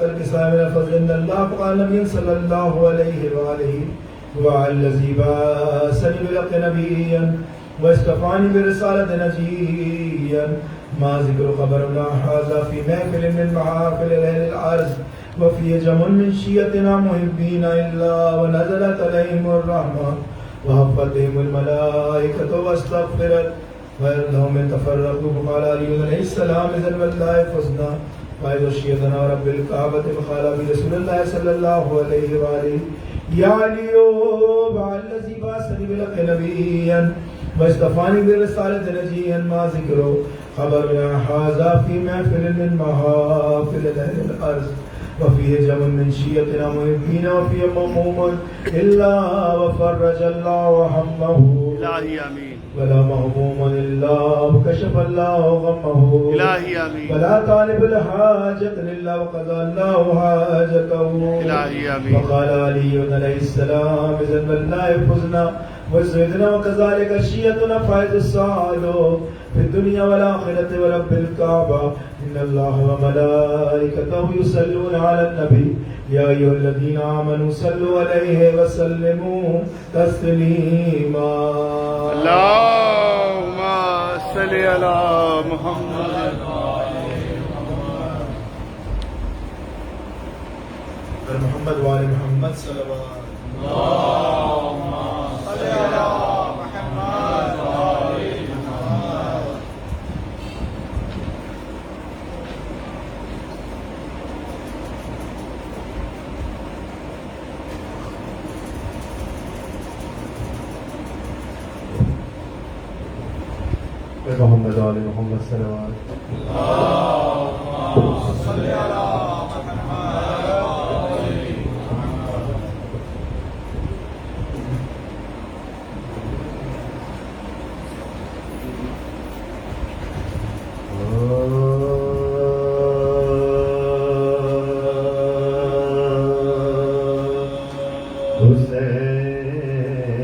الكساء من الفضل عند الله فقال النبي صلى الله عليه وآله وعلى الذي بعثني بالحق نبيا واصطفاني برسالة نجيا ما ذكر خبرنا هذا في محفل من محافل أهل الأرض وفي جمع من شيعتنا محبين إلا ونزلت عليهم الرحمة وهفتهم الملائكة واستغفرت وإنهم من تفرقوا فقال علي عليه السلام إذن والله فزنا فإذا شيعتنا رب الكعبة فقال برسول الله صلى الله عليه وآله يا علي وعلى الذي بعثني بالحق نبيا واصطفاني برسالة نجيا ما ذكره خبرنا هذا في محفل من محافل أهل الأرض وفيه جمع من شيعتنا محبين وفيه مهموم إلا وفرج الله همه إلهي آمين ولا مهموم إلا وكشف الله غمه إلهي آمين ولا طالب الحاجة إلا وقضى الله حاجته إلهي آمين وقال علي عليه السلام إذن بالله فزنا وزدنا وكذلك شيعتنا فائز السعادة في الدنيا والآخرة ورب الكعبة إن الله وملائكته يصلون على النبي يا أيها الذين آمنوا صلوا عليه وسلموا تسليما اللهم صل على محمد محمد وآل محمد صلوات اللهم صل على محمد وآل محمد. محمد وآل محمد صلوات اللهم صل على محمد وآل محمد.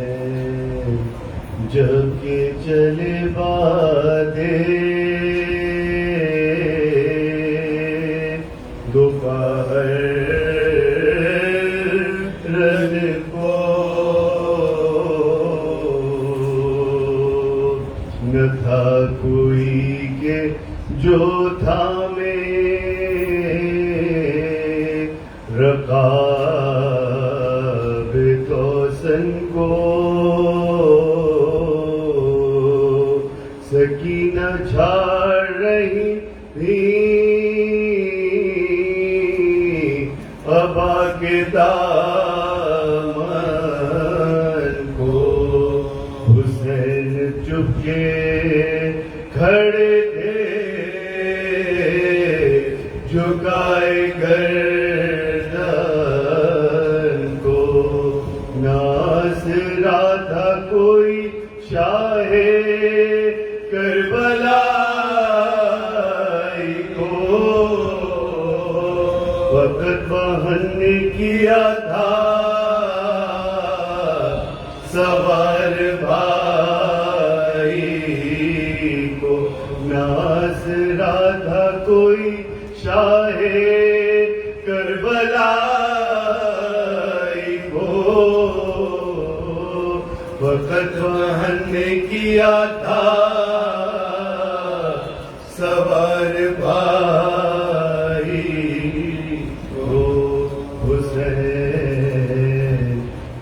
حسین جب کے چلے بادے دوپہر رن کو نہ تھا کوئی کہ جو تھامے رقاب توسن کو سکینہ جھاڑ رہی تھی ابا کے دامن کو حسین چپ کے کھڑے تھے جھکائے گردن کو ناصرا تھا کوئی شاہ کربلا کو وقت بہن نے کیا تھا سوار بھائی کو ناصرا تھا کوئی شاہ کربلا کو وقت بہن نے کیا تھا سوار بھائی کو حسین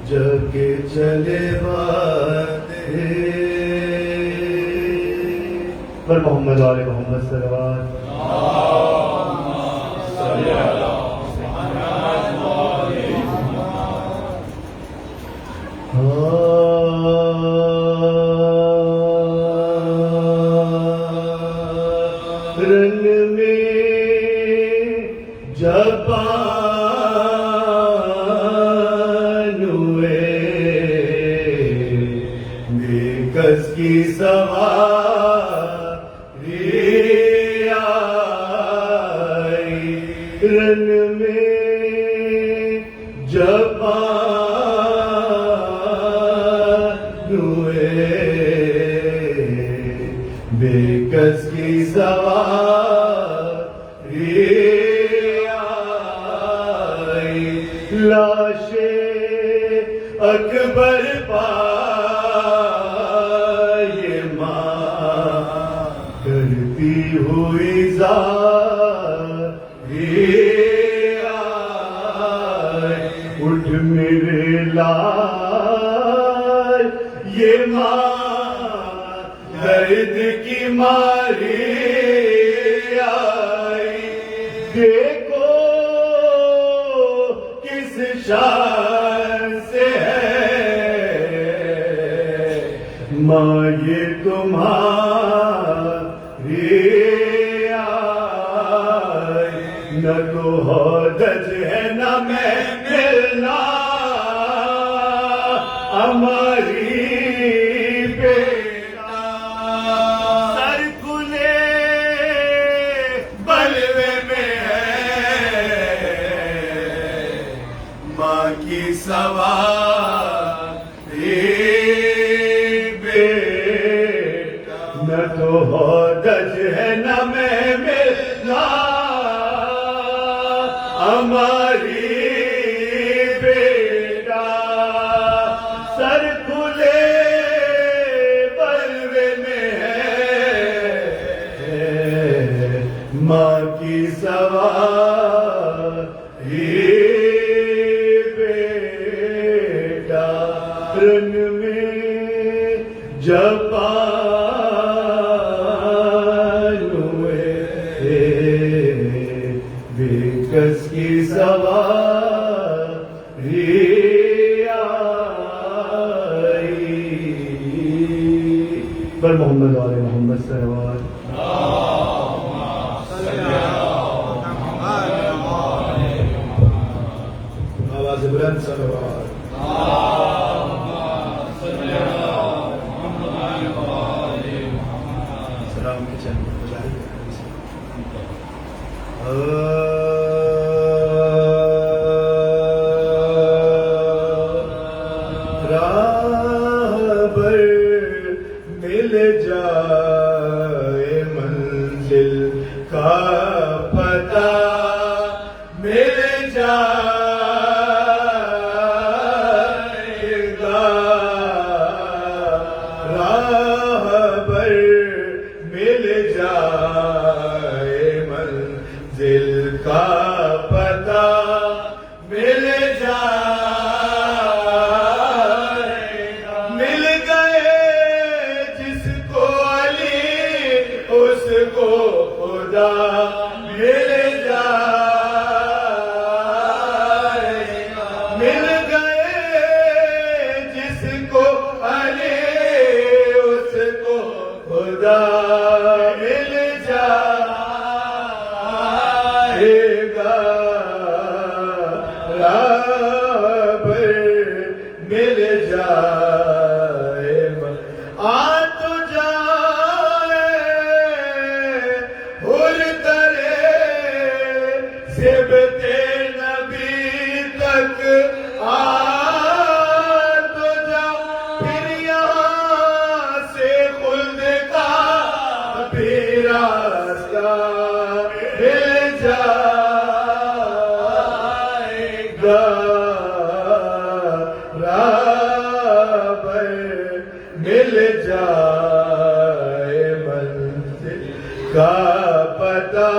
جب کے چلے بادے پر محمد وآل محمد صلوات صل على محمد وآل محمد. رن میں جبان ہوئے بے کس کی سواری آئی رن میں جبان ہوئے بے کس کی سواری آئی یہ ماں درد کی ماری آئی، دیکھو کس شان سے ہے ماں یہ تمہاری آئی، نہ تو حدج ہے نہ میں ملنا ہماری بیٹا، سر کھلے بلوے میں ہے ماں کی سواری بیٹا، نہ تو حدج ہے نہ میں ملنا ہماری بیٹا، سر کھلے بلوے میں ہے ماں کی سواری بیٹا، رن میں جب کس کی سواری آئی، پر محمد والے محمد سرور آواز بلند سرور سلام کے چند مل جائے منزل کا پتہ، مل جائے گا راہ بر، مل جائے منزل کا پتہ، مل جائے، مل گئے جس کو علی اس کو خدا مل جائے، مل گئے جس کو علی اس کو خدا مل جائے گا، رب مل جائے، آ تو جائے ہر ترے سبت نبی تک، آ تو جا پھر یہاں سے خلد کا بھی راستہ مل جائے گا، رب مل جائے منزل کا پتہ،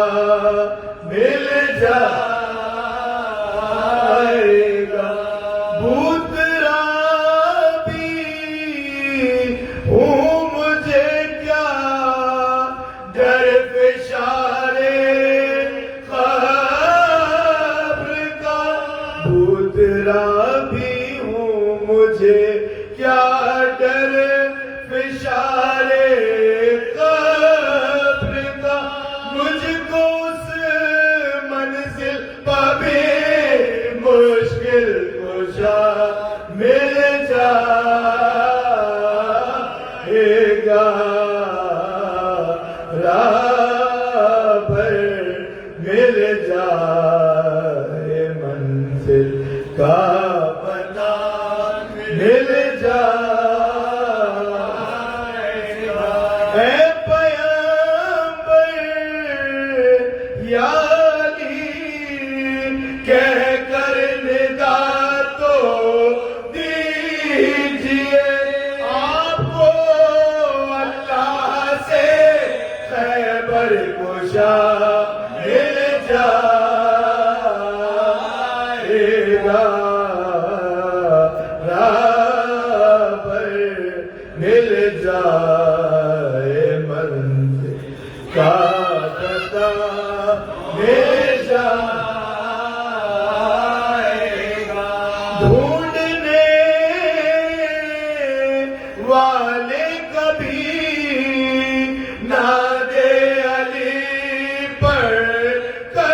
مل جائے گا، بوترا بھی ہوں مجھے کیا ڈر فشارے قبر کا، بوترا بھی ہوں مجھے کیا ڈر فشارے قبر کا، مجھ کو اس منزل پہ بھی مشکل کشا مل جائے گا، راہ بھر مل جائے منزل کا پتہ، مل جائے اے پیغمبر یا علی، کہہ کر ندا تو دیجئے آپ کو اللہ سے خیبر کشا مل جائے گا، راہ پر مل جائے منزل کا پتہ مل جائے گا ڈھونڈنے والے کبھی نہ دے علی پر تو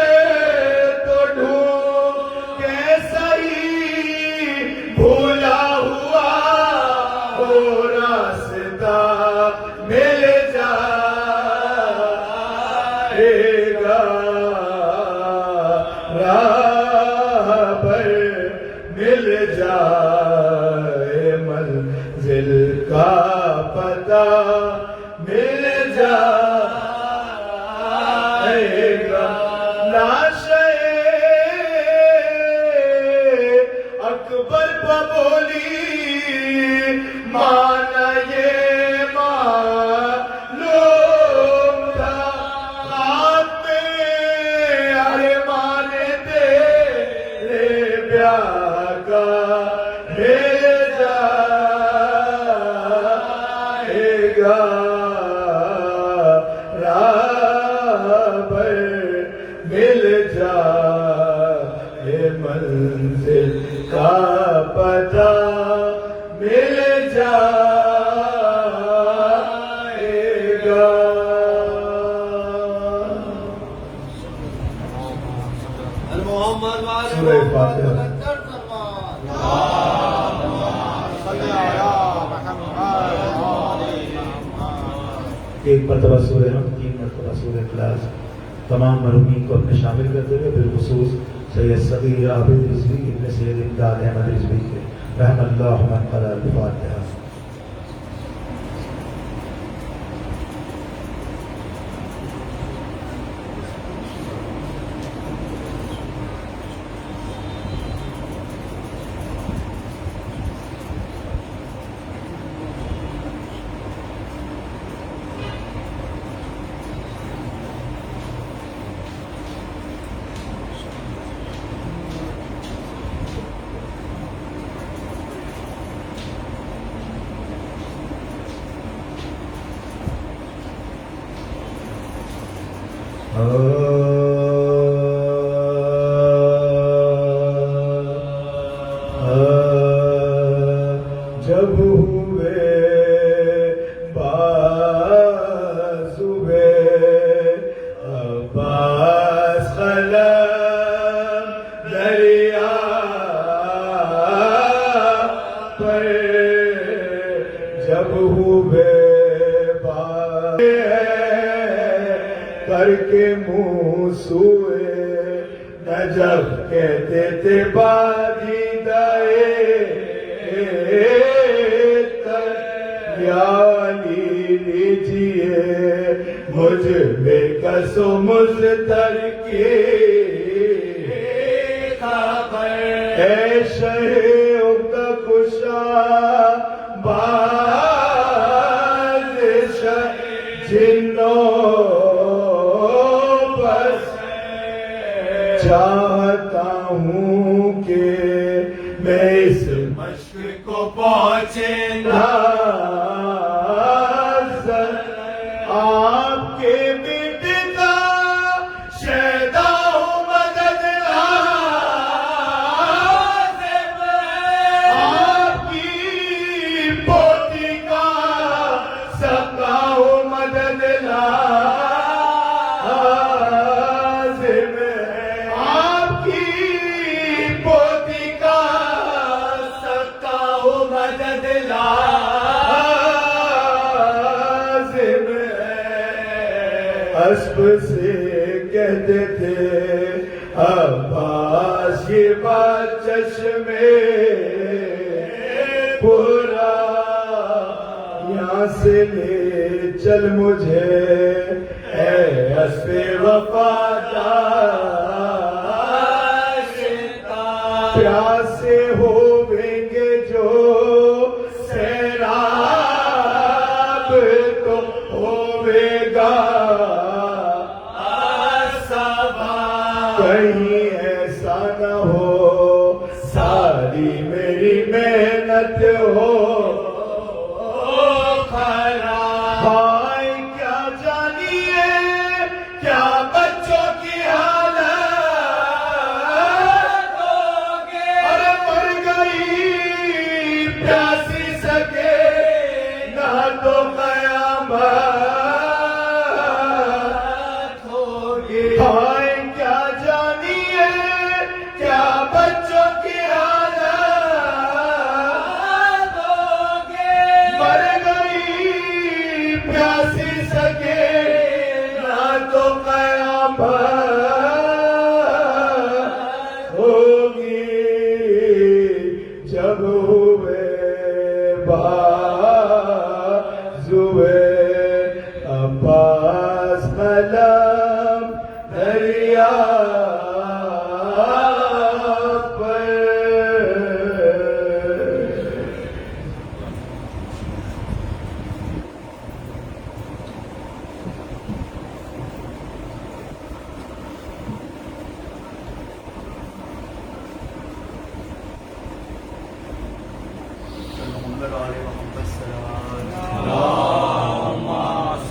ڈھونڈ کیسا ہی بھولا ہوا وہ راستہ مل جائے گا راہ پر مل جائے منزل کا پتہ مل جائے گا لاشے اکبر بولی مانا یہ معلوم تھا خاک میں ارمان تیرے بیاہ کا مل جائے گا راہ پر مل جائے منزل کا پتہ مل جائے گا سورہ فاتحہ ایک مرتبہ سورہ حمد 3 مرتبہ سورہ اخلاص تمام مرحومین کو اپنے شامل کرتے ہوئے بالخصوص سید صغیر عابد رضوی ابن سید امداد احمد رضوی کے رحم اللہ من قرار الفاتحہ جب ہوئے بازوے عباس قلم دریا پر جب ہوئے کر کے منہ سوئے نجب کہتے تھے بادی دائے یا علی لیجئے مجھ بے کس و مزدر کی خبر اے شہ عقدہ کشا باز شہ جنوں چاہتا ہوں کہ میں اس مشق کو پہنچے ناظر آپ کے بیٹے کا شیدا ہوں مدد لازم آپ کی پوتی کا سکا ہوں مدد لازم آپ کی پوتی کا سکا ہوں مدد لازم اسب سے کہتے تھے عباس یہ بات چشمے پورا یہاں سے لے چل مجھے اے اسب وفادار پیاسے ہوئیں گے جو سیراب تو ہوئے گا کہیں ایسا نہ ہو ساری میری محنت ہو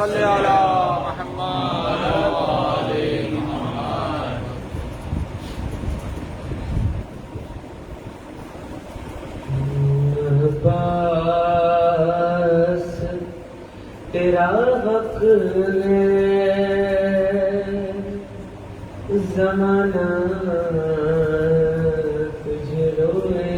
صل على محمد عباس تیرا حق ہے زمانہ تجھے روئے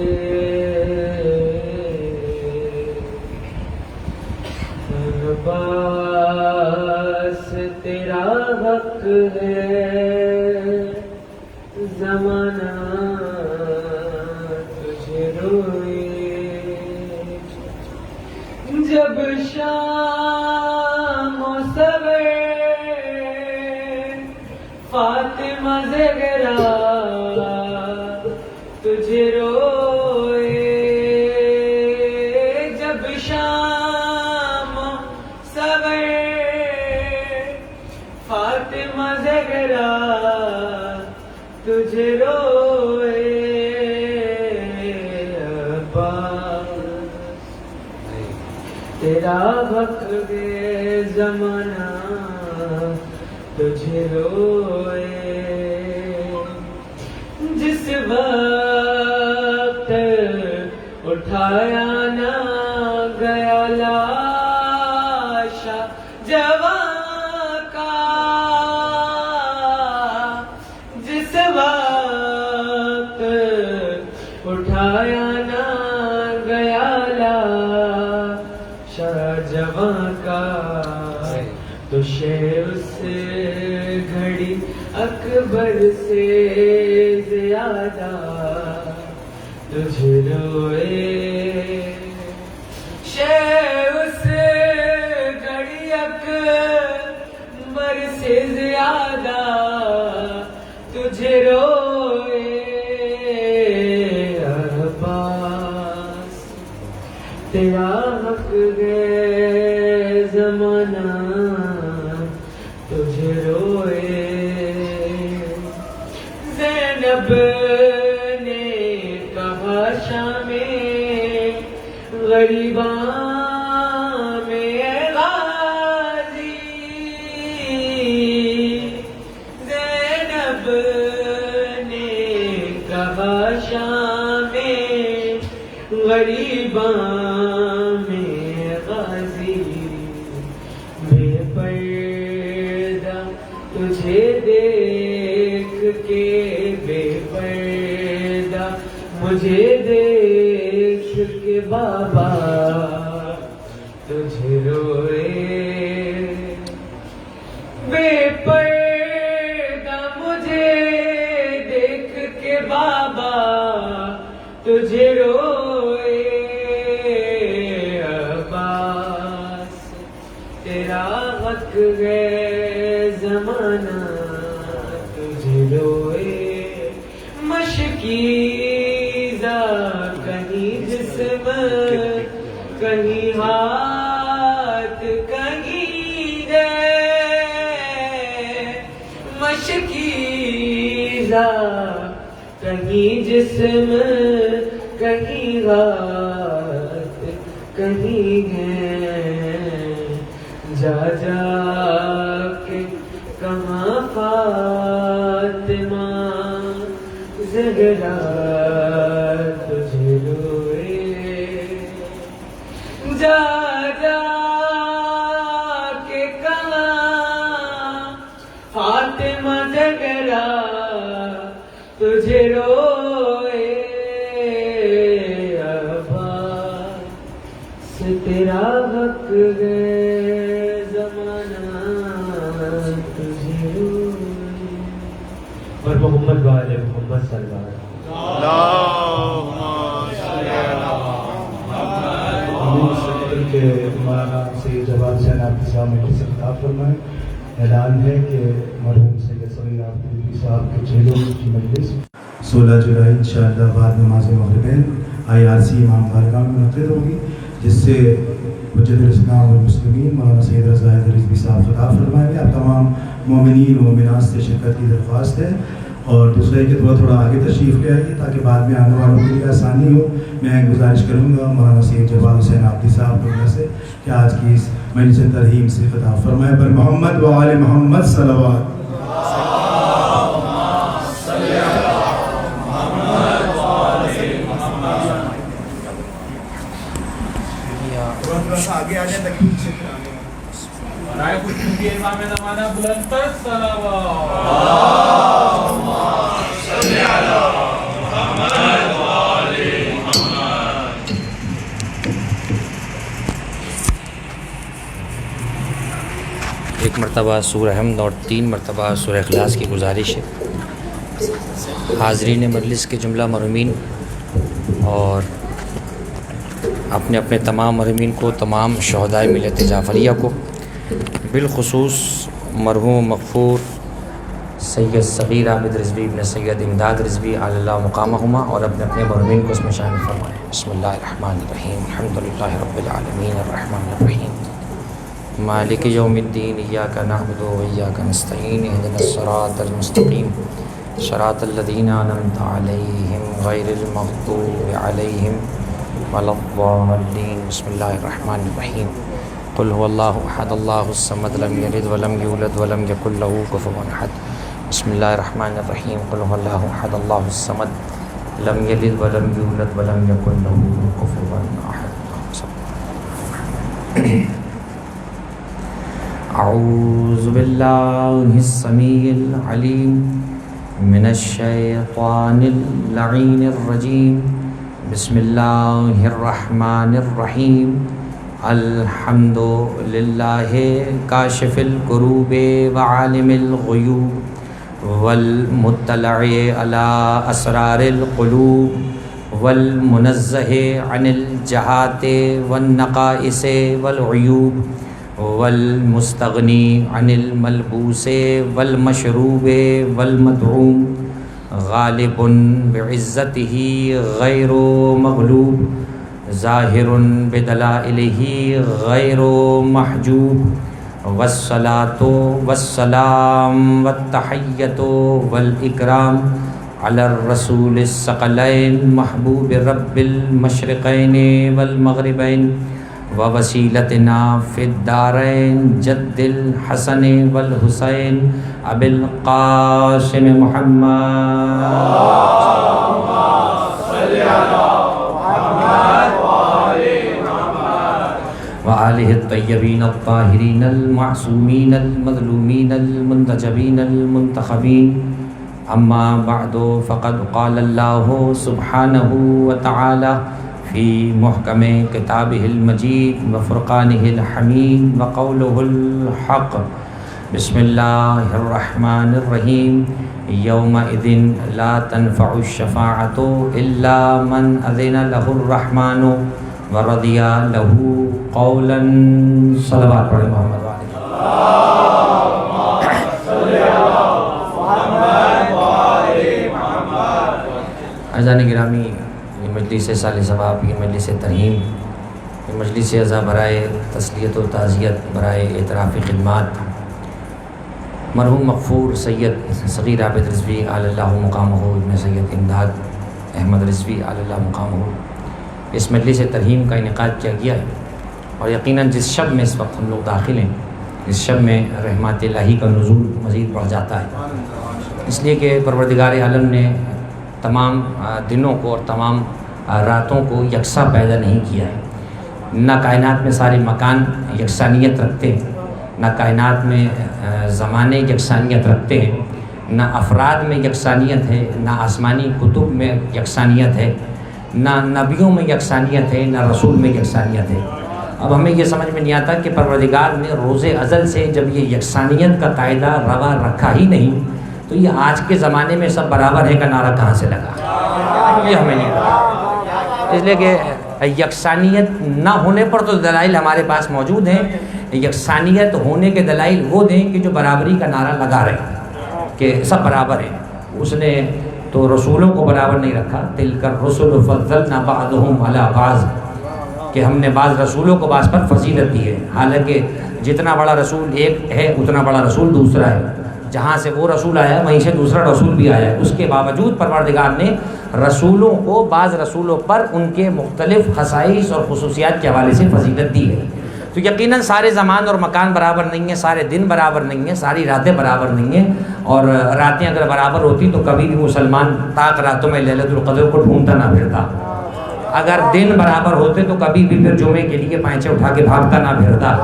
عباس تیرا حق ہے زمانہ تجھے روئے جب شام و سویر فاطمہ زہرا تجھے روئے جب شام و سویر فاطمہ زہرا تجھے روئے تیرا حق ہے زمانہ تجھے روئے جس وقت اٹھایا نہ گیا لاشا جوان کا جس وقت اٹھایا نہ گیا جوان کا تو شے اس گھڑی اکبر سے زیادہ تجھے روئے شے اس گھڑی اکبر سے زیادہ تجھے روئے عباس تیرا حق ہے زمانہ تجھے روئے زینب نے کہا شام غریباں میں غازی زینب نے کہا شام غریباں میں غازی بے پردہ تجھے دیکھ کے بے پردہ مجھے دیکھ کے بابا تجھے روئے بے پردہ مجھے دیکھ کے بابا تجھے روئے عباس تیرا حق ہے زمانہ تجھے روئے مشکیزہ کہیں جسم کہیں ہاتھ کہیں دے مشکیزہ کہیں جسم کہیں ہاتھ کہیں ہے جا جا کے کہاں فاطمہ زہرا تجھے روئے جا جا کے کہاں فاطمہ زہرا تجھے روئے عباس تیرا حق ہے زمانہ تجھے روئے اور محمد والے محمد صلی اللہ علیہ وسلم اللہم صل علی محمد کے مولانا سید جواد حسین آپ کے سامنے کچھ خطاب فرمائیں اعلان ہے کہ مرحوم سید صغیر آفتابی صاحب کے چہلوں کی مجلس 16 جولائی انشاءاللہ بعد نماز مغربین IRC امام بارگاہ میں منعقد ہوگی جس سے حجت الاسلام والمسلمین مولانا سید رضا رضوی صاحب خطاب فرمائیں گے. اب تمام مومنین و مومنات سے شرکت کی درخواست ہے اور دوسرا کہ تھوڑا آگے تشریف لے آئیے تاکہ بعد میں آنے والوں کے لیے آسانی ہو. میں گزارش کروں گا مولانا سید جواد حسین آفتابی صاحب سے کہ آج کی اس میں سے ترہیم سے خطاب فرمائے پر محمد و آل محمد صلوات. آگے آ جائیں تاکہ پیچھے پھر آگے رائے کچھ کی امام زمانہ بلند تر صلوات. ایک مرتبہ سورہ حمد اور 3 مرتبہ سورہ اخلاص کی گزارش ہے. حاضرین مجلس کے جملہ مرحومین اور اپنے اپنے تمام مرحومین کو، تمام شہدائے ملت جعفریہ کو، بالخصوص مرحوم مغفور سید صغیر عابد رضوی ابن سید امداد رضوی علی اللہ مقامہما اور اپنے اپنے مرحومین کو اس میں شامل فرمائیں. بسم اللہ الرحمن الرحیم. الحمدللہ رب العالمین الرحمن الرحیم مالک یوم الدین ایاک نعبد و ایاک نستعین اہدنا الصراط المستقیم صراط الذین انعمت علیہم غیر المغضوب علیہم ولا الضالین. بسم اللہ الرحمن الرحیم. قل هو اللہ احد اللہ الصمد لم یلد ولم یولد ولم یکن له کفوا احد. بسم اللہ الرحمن الرحیم. قل هو اللہ احد اللہ الصمد لم یلد ولم یولد ولم یکن له کفوا احد. اعوذ باللہ السمیع العلیم من الشیطان اللعین الرجیم. بسم اللہ الرحمن الرحیم. الحمد للہ کاشف الکروب وعالم الغیوب والمطلع علی اسرار القلوب والمنزہ عن الجہات والنقائص والعیوب والمستغنی عن الملبوس والمشروب والمدعوم غالب بعزته غیر مغلوب ظاہر بدلائلہ غیر محجوب والصلاة والسلام والتحیۃ والاکرام علی الرسول الثقلین محبوب رب المشرقین والمغربین ووسیلتنا فی الدارین جد الحسن والحسین ابی القاسم محمد وآلہ الطیبین الطاہرین المعصومین المظلومین المنتجبین المنتخبین. اما بعد فقد قال اللہ سبحانہ وتعالی فی محکم کتابہ المجید وفرقانہ الحمید وقولہ الحق. بسم اللہ الرحمن الرحیم. یومئذ لا تنفع الشفاعۃ الا من اذن لہ الرحمن ورضی لہ قولا. صلوات پڑھیں محمد علیہ. عزیزان گرامی، یہ مجلس سال ثواب، یہ مجلس ترحیم، یہ مجلس عزا برائے تسلیت و تعزیت، برائے اعتراف خدمات مرحوم مغفور سید صغیر عابد رضوی علی اللہ مقامہ ابن سید امداد احمد رضوی علی اللہ مقامہ. اس مجلس ترحیم کا انعقاد کیا گیا ہے اور یقیناً جس شب میں اس وقت ہم لوگ داخل ہیں، اس شب میں رحمت الہی کا نزول مزید بڑھ جاتا ہے، اس لیے کہ پروردگار عالم نے تمام دنوں کو اور تمام راتوں کو یکساں پیدا نہیں کیا ہے. نہ کائنات میں سارے مکان یکسانیت رکھتے ہیں، نہ کائنات میں زمانے یکسانیت رکھتے ہیں، نہ افراد میں یکسانیت ہے، نہ آسمانی کتب میں یکسانیت ہے، نہ نبیوں میں یکسانیت ہے، نہ رسول میں یکسانیت ہے. اب ہمیں یہ سمجھ میں نہیں آتا کہ پروردگار نے روز ازل سے جب یہ یکسانیت کا قاعدہ روا رکھا ہی نہیں تو یہ آج کے زمانے میں سب برابر ہے کا نعرہ کہاں سے لگا؟ یہ ہمیں نہیں پتا. اس لیے کہ یکسانیت نہ ہونے پر تو دلائل ہمارے پاس موجود ہیں. یکسانیت ہونے کے دلائل وہ دیں کہ جو برابری کا نعرہ لگا رہے ہیں کہ سب برابر ہیں. اس نے تو رسولوں کو برابر نہیں رکھا. تلک الرسل فضلنا بعضهم علی بعض، کہ ہم نے بعض رسولوں کو بعض پر فضیلت دی ہے. حالانکہ جتنا بڑا رسول ایک ہے اتنا بڑا رسول دوسرا ہے. جہاں سے وہ رسول آیا وہیں سے دوسرا رسول بھی آیا ہے. اس کے باوجود پروردگار نے رسولوں کو بعض رسولوں پر ان کے مختلف خصائص اور خصوصیات کے حوالے سے فضیلت دی ہے. تو یقیناً سارے زمان اور مکان برابر نہیں ہیں، سارے دن برابر نہیں ہیں، ساری راتیں برابر نہیں ہیں، اور راتیں اگر برابر ہوتی تو کبھی بھی مسلمان طاق راتوں میں لیلۃ القدر کو ڈھونڈتا نہ پھرتا، اگر دن برابر ہوتے تو کبھی بھی پھر جمعے کے لیے پائچے اٹھا کے بھاگتا نہ پھرتا۔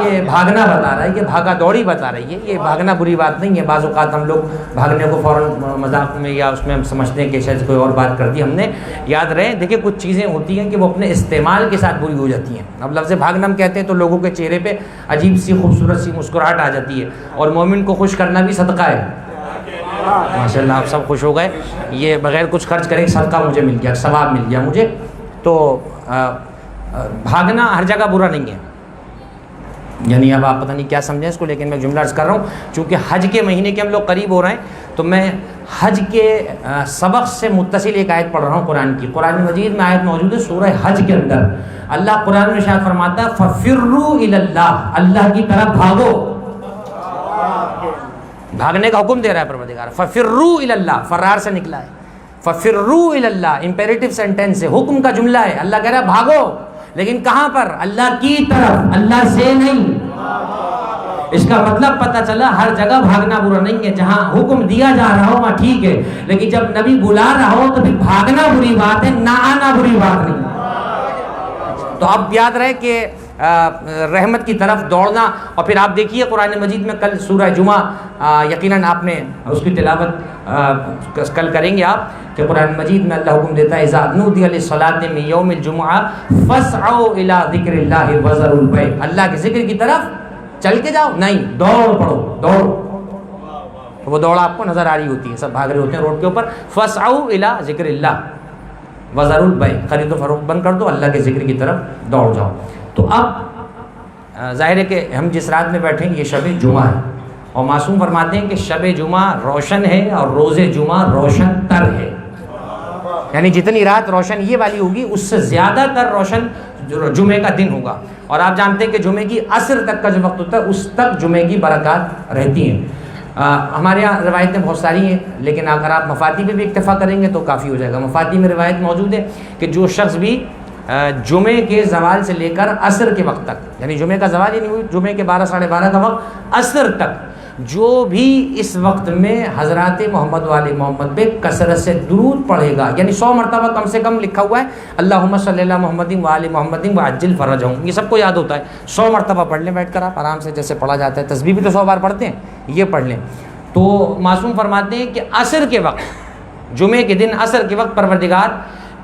یہ بھاگنا بتا رہا ہے، یہ بھاگا دوڑی بتا رہی ہے، یہ بھاگنا بری بات نہیں ہے۔ بعض اوقات ہم لوگ بھاگنے کو فوراً مذاق میں یا اس میں ہم سمجھتے ہیں کہ شاید کوئی اور بات کر دی ہم نے، یاد رہے دیکھیں کچھ چیزیں ہوتی ہیں کہ وہ اپنے استعمال کے ساتھ بری ہو جاتی ہیں۔ اب لفظ بھاگنا ہم کہتے ہیں تو لوگوں کے چہرے پہ عجیب سی خوبصورت سی مسکراہٹ آ جاتی ہے، اور مومن کو خوش کرنا بھی صدقہ ہے۔ ماشاءاللہ آپ سب خوش ہو گئے، یہ بغیر کچھ خرچ کرے صدقہ مجھے مل گیا، ثواب مل گیا مجھے۔ تو بھاگنا ہر جگہ برا نہیں ہے، یعنی اب آپ پتہ نہیں کیا سمجھیں اس کو، لیکن میں جملہ عرض کر رہا ہوں چونکہ حج کے مہینے کے ہم لوگ قریب ہو رہے ہیں تو میں حج کے سبق سے متصل ایک آیت پڑھ رہا ہوں قرآن کی۔ قرآن مجید میں آیت موجود ہے سورہ حج کے اندر، اللہ قرآن میں ارشاد فرماتا ہے فَفِرُّوا إِلَى اللَّهِ، اللہ کی طرف بھاگو۔ بھاگنے کا حکم دے رہا ہے پروردگار، فَفِرُّوا إِلَى اللَّهِ، فرار سے نکلا ہے، فَفِرُّوا إِلَى اللَّهِ امپیریٹو سینٹینس ہے، حکم کا جملہ ہے، اللہ کہہ رہا ہے بھاگو، لیکن کہاں پر؟ اللہ کی طرف، اللہ سے نہیں۔ اس کا مطلب پتہ چلا ہر جگہ بھاگنا برا نہیں ہے، جہاں حکم دیا جا رہا ہو وہاں ٹھیک ہے، لیکن جب نبی بلا رہا ہو تو پھر بھاگنا بری بات ہے، نہ آنا بری بات نہیں۔ تو اب یاد رہے کہ رحمت کی طرف دوڑنا، اور پھر آپ دیکھیے قرآن مجید میں کل سورہ جمعہ یقیناً آپ نے اس کی تلاوت کل کریں گے آپ، کہ قرآن مجید میں اللہ حکم دیتا ہے اذا نودی للصلاۃ من یوم الجمعہ فاسعوا الی ذکر اللہ وذروا البیع، اللہ کے ذکر کی طرف چل کے جاؤ، نہیں دوڑ پڑو، دوڑ۔ وہ دوڑ آپ کو نظر آ رہی ہوتی ہے، سب بھاگ رہے ہوتے ہیں روڈ کے اوپر، فاسعوا الی ذکر اللہ وذروا البیع، خرید و فروخت بند کر دو، اللہ کے ذکر کی طرف دوڑ جاؤ۔ تو اب ظاہر ہے کہ ہم جس رات میں بیٹھے ہیں یہ شب جمعہ ہے، اور معصوم فرماتے ہیں کہ شب جمعہ روشن ہے اور روز جمعہ روشن تر ہے، یعنی جتنی رات روشن یہ والی ہوگی اس سے زیادہ تر روشن جمعے کا دن ہوگا، اور آپ جانتے ہیں کہ جمعے کی عصر تک کا جو وقت ہوتا ہے اس تک جمعے کی برکات رہتی ہیں۔ ہمارے یہاں روایتیں بہت ساری ہیں، لیکن اگر آپ مفاتی پہ بھی اکتفا کریں گے تو کافی ہو جائے گا۔ مفاتی میں روایت موجود ہے کہ جو شخص بھی جمعے کے زوال سے لے کر عصر کے وقت تک، یعنی جمعے کا زوال یعنی جمعے کے 12 ساڑھے 12 کا وقت، عصر تک جو بھی اس وقت میں حضرات محمد والے محمد پہ کثرت سے درود پڑھے گا، یعنی 100 مرتبہ کم سے کم لکھا ہوا ہے اللہم صلی اللہ محمد وآل محمد وعجل فرجہم، یہ سب کو یاد ہوتا ہے، 100 مرتبہ پڑھ لیں بیٹھ کر آپ آرام سے، جیسے پڑھا جاتا ہے، تسبیح بھی تو 100 بار پڑھتے ہیں، یہ پڑھ لیں۔ تو معصوم فرماتے ہیں کہ عصر کے وقت، جمعے کے دن عصر کے وقت پروردگار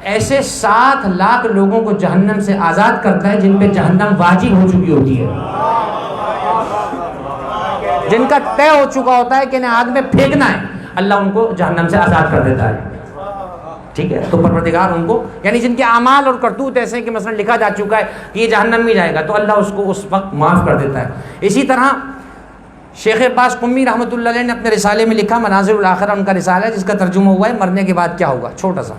ایسے 7 لاکھ لوگوں کو جہنم سے آزاد کرتا ہے جن پہ جہنم واجب ہو چکی ہوتی ہے، جن کا طے ہو چکا ہوتا ہے کہ انہیں آگ میں پھینکنا ہے، اللہ ان کو جہنم سے آزاد کر دیتا ہے۔ ٹھیک ہے، تو پروردگار ان کو، یعنی جن کے اعمال اور کرتوت ایسے ہیں کہ مثلا لکھا جا چکا ہے کہ یہ جہنم میں جائے گا، تو اللہ اس کو اس وقت معاف کر دیتا ہے۔ اسی طرح شیخ عباس قمی رحمۃ اللہ علیہ نے اپنے رسالے میں لکھا، مناظر الاخرہ ان کا رسالہ ہے جس کا ترجمہ ہوا ہے مرنے کے بعد کیا ہوگا، چھوٹا سا۔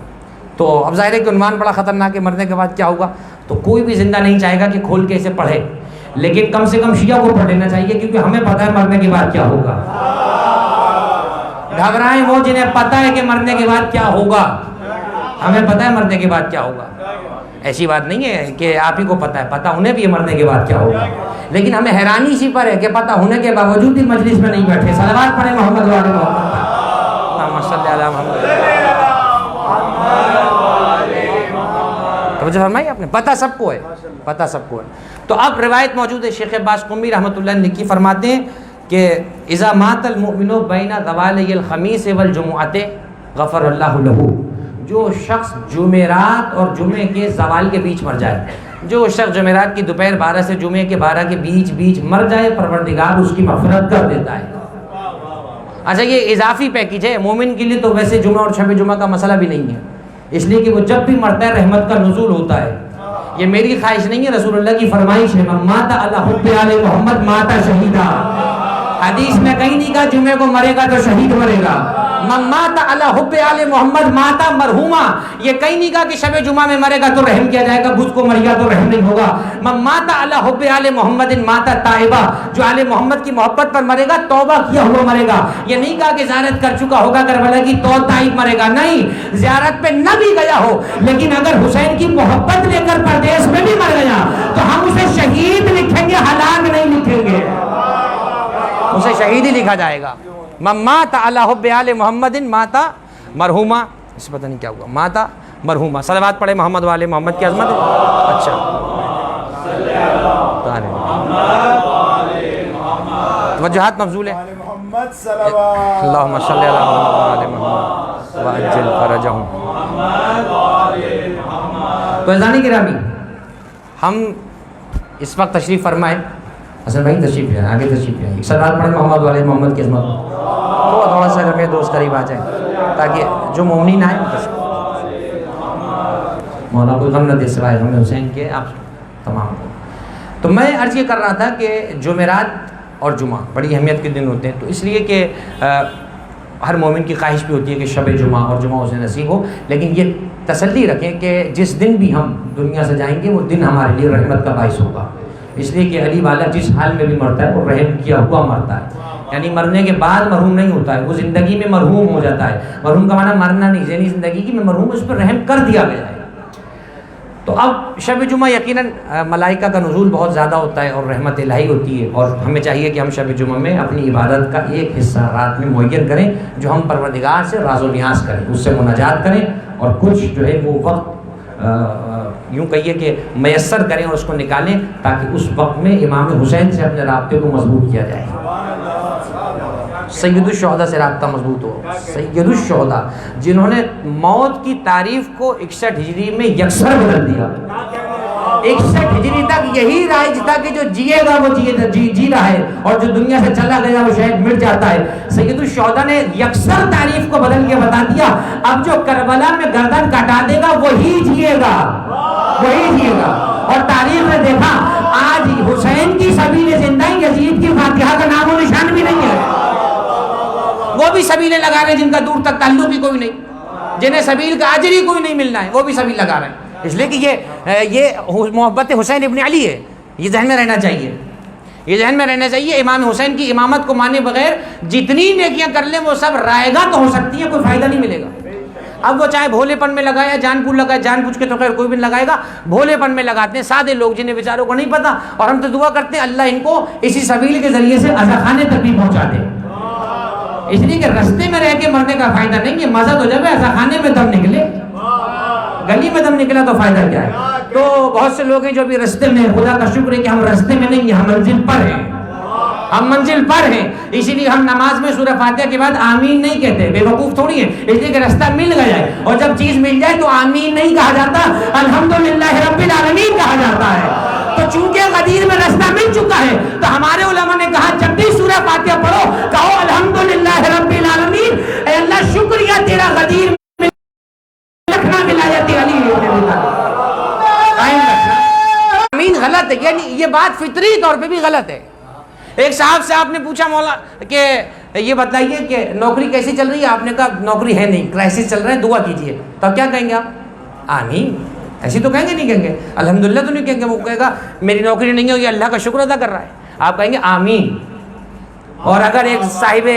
تو اب ظاہر ہے کہ عنوان بڑا خطرناک ہے، مرنے کے بعد کیا ہوگا، تو کوئی بھی زندہ نہیں چاہے گا کہ کھول کے اسے پڑھے، لیکن کم سے کم شیعہ کو پڑھ لینا چاہیے، کیونکہ ہمیں پتہ ہے مرنے کے بعد کیا ہوگا۔ گھبرائیں وہ جنہیں پتہ ہے کہ مرنے کے بعد کیا ہوگا، ہمیں پتہ ہے مرنے کے بعد کیا ہوگا، ایسی بات نہیں ہے کہ آپ ہی کو پتہ ہے، پتہ انہیں بھی ہے مرنے کے بعد کیا ہوگا، لیکن ہمیں حیرانی اسی پر ہے کہ پتہ ہونے کے باوجود بھی مجلس میں نہیں بیٹھے۔ صلوات پڑھیں محمد وعلى محمد، اللہم صلی علی محمد۔ توجہ فرمائی آپ نے، پتہ سب کو ہے، پتہ سب کو ہے۔ تو اب روایت موجود ہے، شیخ عباس قمی رحمۃ اللہ علیہ لکھی، فرماتے ہیں کہ اذا مات المؤمن بین ذوالی الخمیس والجمعۃ غفر اللہ لہ، جو شخص جمعرات اور جمعے کے زوال کے بیچ مر جائے، جو شخص جمعرات کی دوپہر 12 سے جمعے کے 12 کے بیچ مر جائے، پروردگار اس کی مغفرت کر دیتا ہے۔ اچھا یہ اضافی پیکیج ہے، مومن کے لیے تو ویسے جمعہ اور شب جمعہ کا مسئلہ بھی نہیں ہے، اس لیے کہ وہ جب بھی مرتا ہے رحمت کا نزول ہوتا ہے۔ یہ میری خواہش نہیں ہے، رسول اللہ کی فرمائش ہے، من مات علی حب آل محمد مات شہیدا۔ حدیث میں کہیں نہیں کہا جمعے کو مرے گا تو شہید مرے گا، من مات علی حب آل محمد ماتا مرحوما. یہ کہیں نہیں کہا کہ شب جمعہ میں مرے گا تو رحم کیا جائے گا، بدھ کو مر گیا تو رحم نہیں ہوگا. من مات علی حب آل محمد ماتا تائبہ. جو آل محمد کی محبت پر مرے گا توبہ کیا ہوا مرے گا. یہ نہیں کہا کہ زیارت کر چکا ہوگا کربلا کی تو تائب مرے گا، نہیں. زیارت پہ نہ بھی گیا ہو لیکن اگر حسین کی محبت لے کر پردیس میں بھی مر گیا تو ہم اسے شہید لکھیں گے، ہلاک نہیں لکھیں گے، اسے شہید ہی لکھا جائے گا. من مات علی حب آل محمد ماتا مرحوما. اس پتہ نہیں کیا ہوا، ماتا مرحوما. صلوات پڑھے محمد والے محمد کی عظمت ہے. اچھا توجہات مبذول ہے. محمد صلوات اللہم صلی علی محمد وعلی محمد وعجل فرجہم. تو عزیزان گرامی، ہم اس وقت تشریف فرمائے. حسن بھائی تشریف لائیں، آگے تشریف لائیں. صلوات پڑھیں محمد والے محمد کی عظمت. تھوڑا سا اگر میرے دوست قریب آ جائیں تاکہ جو مومنین آئیں مولا کوئی غم نہ دے سوائے غم حسین کے آپ تمام کو. تو میں عرض یہ کر رہا تھا کہ جمعرات اور جمعہ بڑی اہمیت کے دن ہوتے ہیں، تو اس لیے کہ ہر مومن کی خواہش بھی ہوتی ہے کہ شب جمعہ اور جمعہ اسے نصیب ہو. لیکن یہ تسلی رکھیں کہ جس دن بھی ہم دنیا سے جائیں گے وہ دن ہمارے لیے رحمت کا باعث ہوگا. اس لیے کہ علی والا جس حال میں بھی مرتا ہے وہ رحم کیا ہوا مرتا ہے، یعنی مرنے کے بعد مرحوم نہیں ہوتا ہے، وہ زندگی میں مرحوم ہو جاتا ہے. مرحوم کا معنی مرنا نہیں، یعنی زندگی کی میں مرحوم، اس پر رحم کر دیا گیا ہے. تو اب شب جمعہ یقیناً ملائکہ کا نزول بہت زیادہ ہوتا ہے اور رحمت الہی ہوتی ہے، اور ہمیں چاہیے کہ ہم شب جمعہ میں اپنی عبادت کا ایک حصہ رات میں معین کریں جو ہم پروردگار سے راز و نیاز کریں، اس سے مناجات کریں، اور کچھ جو ہے وہ وقت یوں کہیے کہ میسر کریں اور اس کو نکالیں تاکہ اس وقت میں امام حسین سے اپنے رابطے کو مضبوط کیا جائے. سید الشہداء سے رابطہ مضبوط ہو. سید الشہداء جنہوں نے موت کی تعریف کو 61 ہجری میں یکسر بدل دیا. 61 ہجری تک یہی رائج تھا کہ جو جیے گا وہ جی رہا ہے، اور جو دنیا سے چلا گیا وہ شاید مٹ جاتا ہے. سید الشہداء نے یکسر تعریف کو بدل کے بتا دیا اب جو کربلا میں گردن کٹا دے گا وہی جیے گا، وہی جیے گا. اور تاریخ نے دیکھا آج حسین کی سبیل زندہ یزید کی فاتحہ کا نام و نشان بھی نہیں ہے. وہ بھی سبیلیں لگا رہے ہیں جن کا دور تک تعلق بھی کوئی نہیں، جنہیں سبیل کا اجر ہی کوئی نہیں ملنا ہے، وہ بھی سبیل لگا رہے ہیں. اس لیے کہ یہ محبت حسین ابن علی ہے. یہ ذہن میں رہنا چاہیے، یہ ذہن میں رہنا چاہیے. امام حسین کی امامت کو مانے بغیر جتنی نیکیاں کر لیں وہ سب رائے گا تو ہو سکتی ہیں، کوئی فائدہ نہیں ملے گا. اب وہ چاہے بھولے پن میں لگایا، جان بوجھ لگائے، جان بوجھ کے تو خیر کوئی بھی لگائے گا. بھولے پن میں لگاتے ہیں سادے لوگ جنہیں بیچاروں کو نہیں پتا، اور ہم تو دعا کرتے ہیں اللہ ان کو اسی سبیل کے ذریعے سے عزاخانے تک بھی پہنچا دے. اس لیے کہ رستے میں رہ کے مرنے کا فائدہ نہیں ہے. مزہ تو جب عزاخانے میں دم نکلے، گلی میں دم نکلا تو فائدہ کیا ہے. تو بہت سے لوگ ہیں جو ابھی رستے میں، خدا کا شکر ہے کہ ہم رستے میں نہیں ہیں، ہم منزل پر ہیں، ہم منزل پر ہیں. اسی لیے ہم نماز میں سورہ فاتحہ کے بعد آمین نہیں کہتے، بے وقوف تھوڑی ہیں. اس لیے کہ رستہ مل گیا ہے، اور جب چیز مل جائے تو آمین نہیں کہا جاتا، الحمدللہ رب العالمین کہا جاتا ہے. تو چونکہ غدیر میں رستہ مل چکا ہے تو ہمارے علماء نے کہا جب بھی سورہ فاتحہ پڑھو کہو الحمدللہ رب العالمین، اے اللہ شکریہ تیرا غدیر میں رکھنا ولایت علی قائم رکھنا. آمین غلط ہے، یعنی یہ بات فطری طور پہ بھی غلط ہے. ایک صاحب سے آپ نے پوچھا مولا کہ یہ بتائیے کہ نوکری کیسی چل رہی ہے؟ آپ نے کہا نوکری ہے نہیں، کرائسس چل رہا ہے، دعا کیجیے. تو اب کیا کہیں گے آپ؟ آمین. ایسی تو کہیں گے نہیں کہیں گے، الحمدللہ تو نہیں کہیں گے. وہ کہے گا میری نوکری نہیں ہوگی، اللہ کا شکر ادا کر رہا ہے، آپ کہیں گے آمین. اور اگر ایک صاحب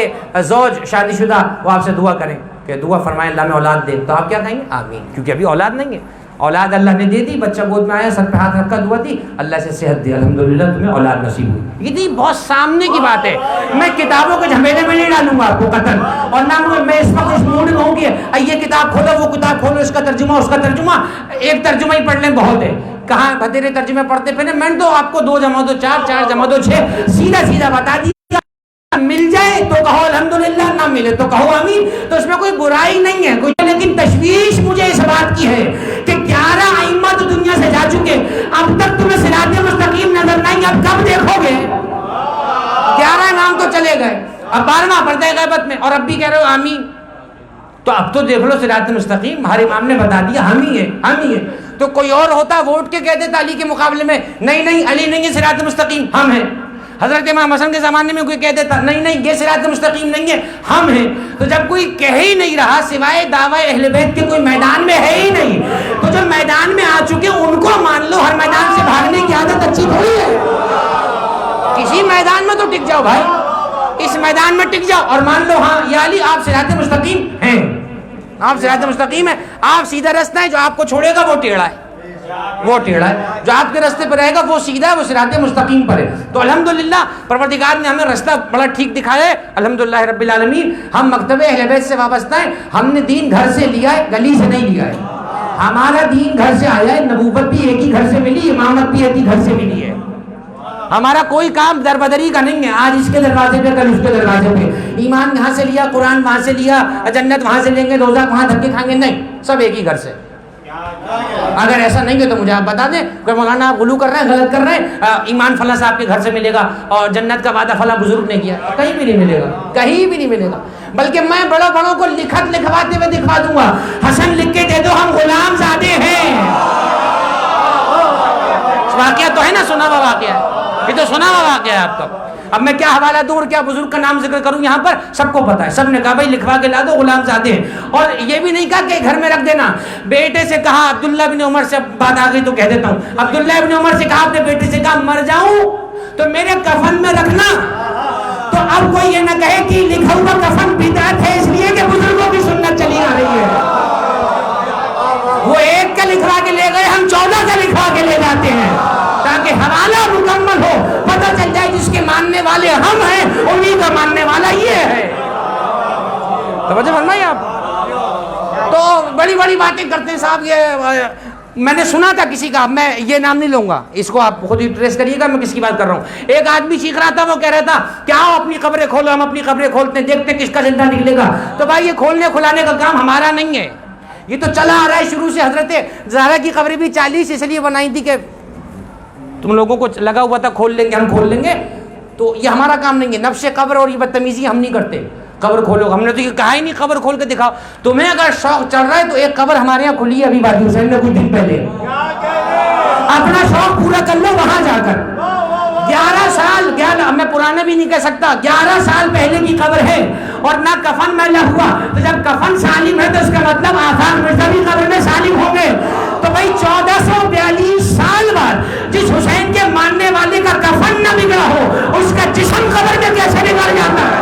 زوج شادی شدہ وہ آپ سے دعا کریں کہ دعا فرمائیں اللہ میں اولاد دے، تو آپ کیا کہیں گے؟ آمین. کیونکہ ابھی اولاد نہیں ہے. اولاد اللہ نے دے دی، بچہ گود میں آیا، سر پہ ہاتھ رکھا، دعا دی، اللہ سے صحت دی، الحمدللہ تمہیں اولاد نصیب ہوئی. یہ بہت سامنے کی بات ہے. میں کتابوں کے جھمیلے میں نہیں ڈالوں گا آپ کو قطن، اور نہ میں اس وقت اس موڈ میں ہوں کہ یہ کتاب کھولو وہ کتاب کھولو، اس کا ترجمہ اس کا ترجمہ. ایک ترجمہ ہی پڑھ لیں بہت ہے. کہاں بھتیرے ترجمے پڑھتے پہنے. میں نے تو آپ کو 2 جمع 2 4، 4 جمع 2 6 سیدھا سیدھا بتا دیا. مل جائے تو کہو الحمدللہ، نہ ملے تو کہو آمین. تو اس میں کوئی برائی نہیں ہے کوئی. لیکن تشویش مجھے اس بات کی ہے کہ 11 ائمہ تو دنیا سے جا چکے، اب تک تمہیں صراط مستقیم نظر نہیں، اب کب دیکھو گے؟ 11 امام تو چلے گئے، اب 12واں پردہ غیبت میں، اور اب بھی کہہ رہے ہو آمین. تو اب تو دیکھ لو صراط مستقیم ہر امام نے بتا دیا ہم ہی ہے، ہم ہی ہے. تو کوئی اور ہوتا ووٹ کے کہہ دیتا علی کے مقابلے میں نہیں علی نہیں ہے صراط مستقیم، ہم ہیں. حضرت امام حسن کے زمانے میں کوئی کہہ دیتا نہیں نہیں یہ صراط مستقیم نہیں ہے، ہم ہیں، تو جب کوئی کہہ ہی نہیں رہا سوائے دعوی اہل بیت کے کوئی میدان میں ہے ہی نہیں، تو جو میدان میں آ چکے ان کو مان لو، ہر میدان سے بھاگنے کی عادت اچھی تھوڑی ہے، کسی میدان میں تو ٹک جاؤ بھائی، اس میدان میں ٹک جاؤ اور مان لو ہاں یا علی آپ صراط مستقیم ہیں، آپ صراط مستقیم ہے، آپ سیدھا رستہ ہے، جو آپ کو چھوڑے گا وہ ٹیڑھا ہے، وہ ٹیڑھا ہے، جو آپ کے راستے پر رہے گا وہ سیدھا ہے، وہ صراط مستقیم پر ہے۔ تو الحمدللہ پروردگار نے ہمیں راستہ بڑا ٹھیک دکھایا ہے، الحمدللہ رب العالمین۔ ہم مکتب اہل بیت سے وابستہ ہیں، ہم نے دین گھر سے لیا ہے، گلی سے نہیں لیا ہے، ہمارا دین گھر سے آیا ہے، نبوت بھی ایک ہی گھر سے ملی، امامت بھی ایک ہی گھر سے ملی ہے، ہمارا کوئی کام دربدری کا نہیں ہے، آج اس کے دروازے پہ کل اس کے دروازے پہ، ایمان یہاں سے لیا، قرآن وہاں سے لیا، جنت وہاں سے لیں گے، روزہ وہاں دھکے کھائیں گے، نہیں، سب ایک ہی گھر سے۔ اگر ایسا نہیں ہے تو مجھے آپ بتا دیں کہ مولانا آپ غلو کر رہے ہیں، غلط کر رہے ہیں، ایمان فلاں صاحب کے گھر سے ملے گا اور جنت کا وعدہ فلاں بزرگ نے کیا، کہیں بھی نہیں ملے گا، کہیں بھی نہیں ملے گا، بلکہ میں بڑوں بڑوں کو لکھت لکھواتے ہوئے دکھا دوں گا، حسن لکھ کے دے دو ہم غلام زادے ہیں، واقعہ تو ہے نا، سنا ہوا واقعہ ہے، یہ تو سنا ہوا واقعہ ہے آپ کا۔ اب میں کیا حوالہ دوں اور کیا بزرگ کا نام ذکر کروں، یہاں پر سب کو پتا ہے، سب نے کہا بھائی لکھوا کے لا دو غلام زادے ہیں، اور یہ بھی نہیں کہا کہ گھر میں رکھ دینا، بیٹے سے کہا، عبداللہ بن عمر سے بات آ گئی تو کہہ دیتا ہوں، عبداللہ بن عمر سے کہا اپنے بیٹے سے کہا مر جاؤں تو میرے کفن میں رکھنا، تو اب کوئی یہ نہ کہے کہ لکھا ہوا کفن بدعت ہے اس لیے کہ بزرگوں کی سنت چلی آ رہی ہے، وہ ایک کا لکھوا کے لے گئے، ہم 14 کا لکھوا کے لے جاتے ہیں تاکہ حوالہ مکمل ہو، پتہ چل جائے جس کے ماننے والے ہم ہیں انہی کا ماننے والا یہ ہے۔ توجہ فرمائیے آپ، تو بڑی بڑی باتیں کرتے ہیں صاحب، یہ میں نے سنا تھا کسی کا، میں یہ نام نہیں لوں گا، اس کو آپ خود ہی ٹریس کریے گا میں کس کی بات کر رہا ہوں۔ ایک آدمی چیخ رہا تھا، وہ کہہ رہا تھا کہ آؤ اپنی قبریں کھولو، ہم اپنی قبریں کھولتے ہیں، دیکھتے ہیں کس کا زندہ نکلے گا۔ تو بھائی یہ کھولنے کھلانے کا کام ہمارا نہیں ہے، یہ تو چلا آ رہا ہے شروع سے، حضرت زہرا کی قبر بھی 40 اس لیے بنائی تھی کہ تم لوگوں کو لگا ہوا تھا کھول لیں گے، ہم کھول لیں گے، تو یہ ہمارا کام نہیں ہے، نفس قبر اور یہ بدتمیزی ہم نہیں کرتے، قبر کھولو، ہم نے تو یہ کہا ہی نہیں قبر کھول کے دکھاؤ، تمہیں اگر شوق چڑھ رہا ہے تو ایک قبر ہمارے یہاں کھلی ہے ابھی وادی حسین میں کچھ دن پہلے، اپنا شوق پورا کر لو وہاں جا کر، 11 سال میں پرانا بھی نہیں کہہ سکتا، 11 سال پہلے کی قبر ہے اور نہ کفن میلا ہوا، تو جب کفن سالم ہے تو اس کا مطلب آفاق مرزا بھی قبر میں سالم ہوں گے، تو بھائی 1442 سال بعد جس حسین کے ماننے والے کا کفن نہ بگڑا ہو اس کا جسم قبر میں کیسے بگڑ جاتا ہے؟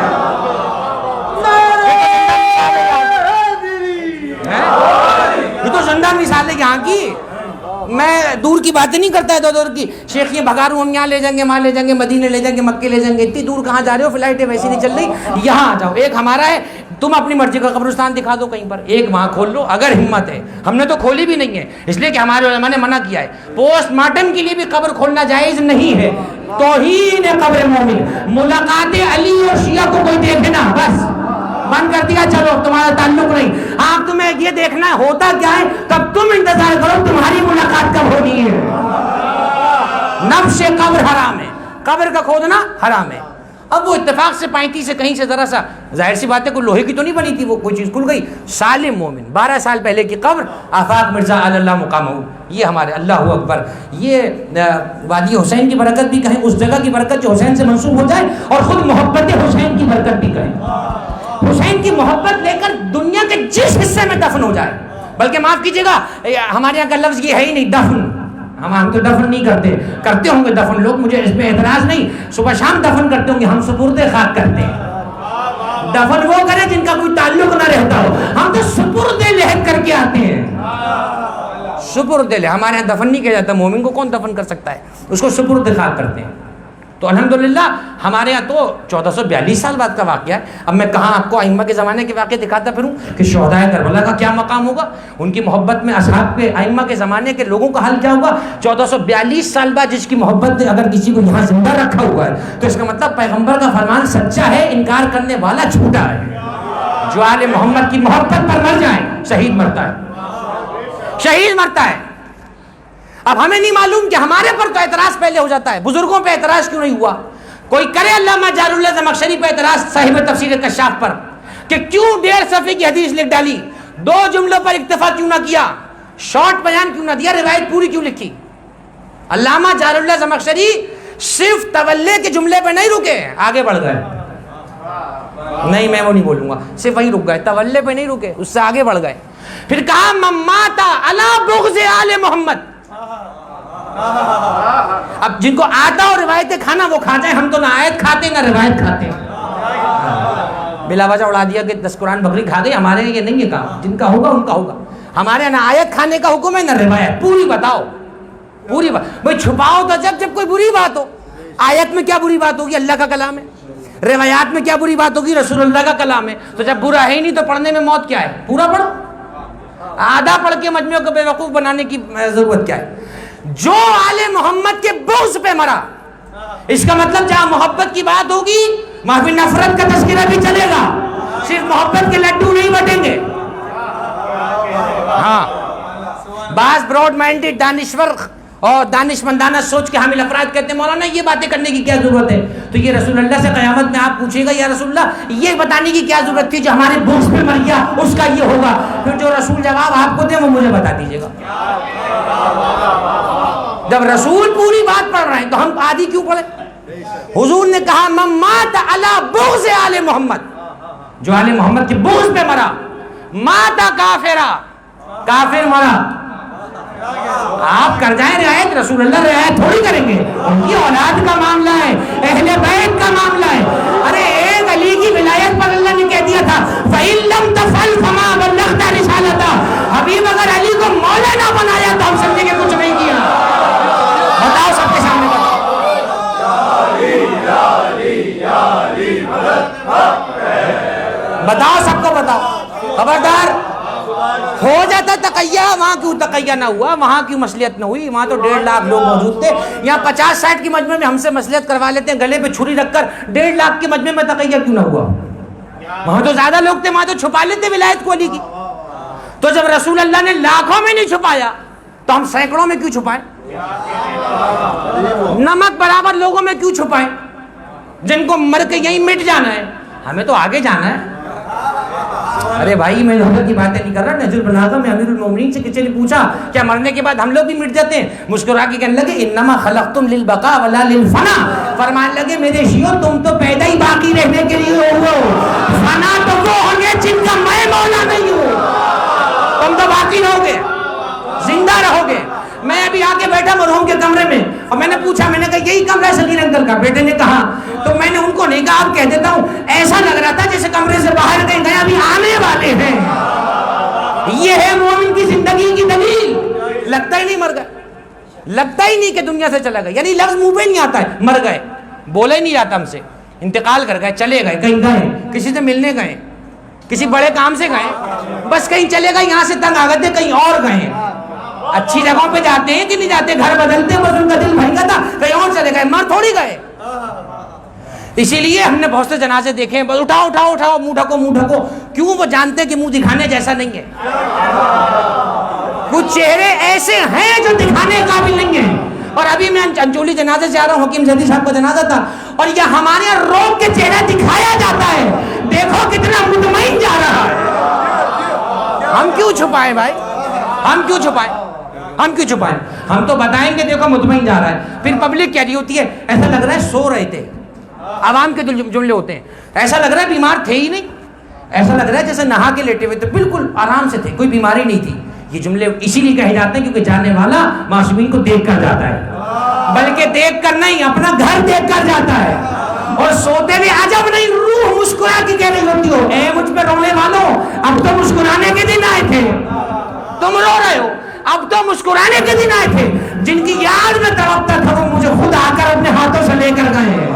یہ تو زندہ مثال ہے یہاں کی، میں دور کی باتیں نہیں کرتا ہے، دور کی شیخ یہ بھگاروں ہم یہاں لے جائیں گے، وہاں لے جائیں گے، مدینے لے جائیں گے، مکے لے جائیں گے، اتنی دور کہاں جا رہے ہو، فلائٹیں ویسی نہیں چل رہی، یہاں آ جاؤ، ایک ہمارا ہے، تم اپنی مرضی کا قبرستان دکھا دو کہیں پر، ایک وہاں کھول لو اگر ہمت ہے، ہم نے تو کھولی بھی نہیں ہے اس لیے کہ ہمارے علماء نے منع کیا ہے، پوسٹ مارٹم کے لیے بھی قبر کھولنا جائز نہیں ہے، توہین قبر مومن، ملاقات علی اور شیعہ کو کوئی دیکھنا بس بند کر دیا، چلو تمہارا تعلق نہیں، آپ تمہیں یہ دیکھنا ہے ہوتا کیا ہے، تب تم انتظار کرو تمہاری ملاقات کب ہونی ہے۔ نفس قبر حرام ہے، قبر کا کھودنا حرام ہے۔ اب وہ اتفاق سے 35 سے کہیں سے ذرا سا، ظاہر سی بات ہے کوئی لوہے کی تو نہیں بنی تھی، وہ کوئی چیز کھل گئی، سالم مومن 12 سال پہلے کی قبر، آفاق مرزا علی اللہ مقامہ، یہ ہمارے اللہ اکبر، یہ وادی حسین کی برکت بھی کہیں، اس جگہ کی برکت جو حسین سے منسوب ہو جائے، اور خود محبت حسین کی برکت بھی کہیں، حسین کی محبت لے کر دنیا کے جس حصے میں دفن ہو جائے، بلکہ معاف کیجیے گا ہمارے یہاں کا لفظ یہ ہے ہی نہیں، دفن، ہم تو دفن نہیں کرتے ہوں گے دفن، لوگ مجھے اس پہ اعتراض نہیں، صبح شام دفن کرتے ہوں گے، ہم سپرد خاک کرتے ہیں، دفن وہ کرے جن کا کوئی تعلق نہ رہتا ہو، ہم تو سپرد لحد کر کے آتے ہیں، سپرد لحد، ہمارے یہاں دفن نہیں کیا جاتا، مومن کو کون دفن کر سکتا ہے، اس کو سپرد خاک کرتے ہیں۔ تو الحمدللہ ہمارے یہاں تو 1442 سال بعد کا واقعہ ہے۔ اب میں کہاں آپ کو ائمہ کے زمانے کے واقعے دکھاتا پھروں کہ شہدائے کربلا کا کیا مقام ہوگا، ان کی محبت میں اصحاب کے ائمہ کے زمانے کے لوگوں کا حل کیا ہوگا۔ 1442 سال بعد جس کی محبت نے اگر کسی کو یہاں زندہ رکھا ہوا ہے تو اس کا مطلب پیغمبر کا فرمان سچا ہے، انکار کرنے والا جھوٹا ہے۔ جو آل محمد کی محبت پر مر جائے شہید مرتا ہے، شہید مرتا ہے۔ اب ہمیں نہیں معلوم کہ ہمارے پر تو اعتراض پہلے ہو جاتا ہے، بزرگوں پہ اعتراض کیوں نہیں ہوا؟ کوئی کرے علامہ جار اللہ زمخشری پہ اعتراض، صاحب تفسیر کشاف پر، کہ کیوں 1.5 صفحے کی حدیث لکھ ڈالی، 2 جملوں پر اکتفا کیوں نہ کیا، شارٹ بیان کیوں نہ دیا، روایت پوری کیوں لکھی؟ علامہ جار اللہ زمخشری صرف تولے کے جملے پہ نہیں رکے، آگے بڑھ گئے. نہیں میں وہ نہیں بولوں گا، صرف وہیں رک گئے، تولے پہ نہیں رکے، اس سے آگے بڑھ گئے. پھر کہا من مات علی بغض آل محمد. اب جن کو آتا اور روایتیں کھانا وہ کھا جائیں، ہم تو نہ آیت کھاتے نہ روایت کھاتے. بلا وجہ اڑا دیا کہ 10 قرآن بکری کھا گئی. ہمارے یہ نہیں ہے کام، جن کا ہوگا ان کا ہوگا. ہمارے نہ آیت کھانے کا حکم ہے نہ روایت. پوری بتاؤ، پوری بات. بھائی چھپاؤ تو جب کوئی بری بات ہو. آیت میں کیا بری بات ہوگی؟ اللہ کا کلام ہے. روایات میں کیا بری بات ہوگی؟ رسول اللہ کا کلام ہے. تو جب برا ہے ہی نہیں تو پڑھنے میں موت کیا ہے؟ پورا پڑھو. آدھا پڑھ کے مجموعہ کو بے وقوف بنانے کی ضرورت کیا ہے؟ جو آل محمد کے بغض پہ مرا، اس کا مطلب جہاں محبت کی بات ہوگی وہاں بھی نفرت کا تذکرہ بھی چلے گا. صرف محبت کے لڈو نہیں بٹیں گے. ہاں بعض براڈ مائنڈڈ دانشور اور دانشمندانہ سوچ کے حامل افراد کہتے ہیں مولانا یہ باتیں کرنے کی کیا ضرورت ہے؟ تو یہ رسول اللہ سے قیامت میں آپ پوچھے گا یا رسول اللہ یہ بتانے کی کیا ضرورت تھی جو ہمارے بغض پہ مر گیا اس کا یہ ہوگا. پھر جو رسول جواب آپ کو دے وہ مجھے بتا دیجیے گا. جب رسول پوری بات پڑھ رہے ہیں تو ہم آدھی کیوں پڑھے؟ حضور نے کہا من مات علی بغض آل محمد، جو آل محمد کے بغض پہ مرا، ماتا کافرا، کافر مرا. آپ کر جائیں رعایت، رسول اللہ رعایت تھوڑی کریں گے. ان کی اولاد کا معاملہ ہے، اہل بیت کا معاملہ ہے. ارے ایک علی کی ولایت پر اللہ نے کہہ دیا تھا فَإِن لَمْ تَفْعَلْ فَمَا بَلَّغْتَ رِسَالَتَهُ. حبیب اگر علی کو مولا نہ بنایا تو ہم سمجھیں کہ کچھ نہیں کیا. بتاؤ سب کے سامنے بتاؤ سب کو بتاؤ. خبردار ہو جاتا تقیہ، وہاں کیوں تقیہ نہ ہوا؟ وہاں کیوں مصلیت نہ ہوئی؟ وہاں تو 1.5 لاکھ لوگ موجود تھے. یہاں 50-60 کی مجمع میں ہم سے مصلیت کروا لیتے ہیں، گلے پہ چھری رکھ کر. 1.5 لاکھ کے مجمع میں تقیہ کیوں نہ ہوا؟ وہاں تو زیادہ لوگ تھے، وہاں تو چھپا لیتے ولایت کو علی کی. تو جب رسول اللہ نے لاکھوں میں نہیں چھپایا تو ہم سینکڑوں میں کیوں چھپائیں؟ نمک برابر لوگوں میں کیوں چھپائیں؟ جن کو مر کے یہیں مٹ جانا ہے، ہمیں تو آگے جانا ہے. ارے بھائی میں لوگوں کی باتیں نہیں کر رہا. نجل البلاغہ میں امیر المومنین سے کسی نے پوچھا کیا مرنے کے بعد ہم لوگ بھی مٹ جاتے ہیں؟ مسکرا کے کہنے لگے انما خلقتم للبقاء ولا للفنا. فرمان لگے میرے شیعوں تم تو پیدا ہی باقی رہنے کے لیے ہو، فنا تو وہ ہوں گے جن کا میں مولا نہیں ہوں. تم تو باقی رہو گے، زندہ رہو گے. میں ابھی آگے بیٹھا مرحوم کے کمرے میں اور میں نے پوچھا، میں نے کہا یہی کمرہ ہے صغیر انکل کا؟ بیٹے نے کہا. تو میں نے ان کو نہیں کہا، آپ کہہ دیتا ہوں ایسا لگ رہا تھا جیسے کمرے سے باہر گئے ابھی آنے والے ہیں. یہ ہے مومن کی زندگی کی دلیل. لگتا ہی نہیں مر گئے، لگتا ہی نہیں کہ دنیا سے چلا گیا. یعنی لفظ منہ پہ نہیں آتا ہے مر گئے، بولا ہی نہیں جاتا ہم سے. انتقال کر گئے، چلے گئے، کہیں گئے، کسی سے ملنے گئے، کسی بڑے کام سے گئے، بس کہیں چلے گئے، یہاں سے تنگ آ گئے تھے کہیں اور گئے. اچھی جگہوں پہ جاتے ہیں کہ نہیں جاتے؟ گھر بدلتے ہیں، بس ان کا دل بھنگا تھا کہیں اور چلے گئے، مر تھوڑی گئے. اسی لیے ہم نے بہت سے جنازے دیکھے ہیں، بس اٹھاؤ اٹھاؤ اٹھاؤ، منہ ڈھکو منہ ڈھکو. کیوں؟ وہ جانتے کہ منہ دکھانے جیسا نہیں ہے. کچھ چہرے ایسے ہیں جو دکھانے قابل نہیں ہیں. اور ابھی میں انچولی جنازے سے آ رہا ہوں، حکیم زیدی صاحب کا جنازہ تھا، اور یہ ہمارے یہاں روک کے چہرہ دکھایا جاتا ہے. دیکھو کتنا مطمئن جا رہا ہے. ہم کیوں چھپائیں بھائی؟ ہم کیوں چھپائیں؟ ہم کیوں چھپائیں؟ ہم تو بتائیں گے دیکھو مطمئن جا رہا ہے. پھر پبلک کہہ رہی ہوتی ہے ایسا لگ رہا ہے سو رہے تھے. عوام کے جملے ہوتے ہیں، ایسا لگ رہا ہے بیمار تھے ہی نہیں، ایسا لگ رہا ہے جیسے نہا کے لیٹے ہوئے تھے، بالکل آرام سے تھے، کوئی بیماری نہیں تھی. یہ جملے اسی لیے کہے جاتے ہیں کیونکہ جانے والا معصومین کو دیکھ کر جاتا ہے، بلکہ دیکھ کر نہیں اپنا گھر دیکھ کر جاتا ہے. اور سوتے میں عجب نہیں روح مسکرا کے کہہ رہی ہوتی ہو اے مجھ پہ رونے والوں، اب تو مسکرانے کے دن آئے تھے. تم رو رہے ہو، اب تو مسکرانے کے دن آئے تھے. جن کی یاد میں تڑپتا تھا وہ مجھے خود آ کر اپنے ہاتھوں سے لے کر گئے.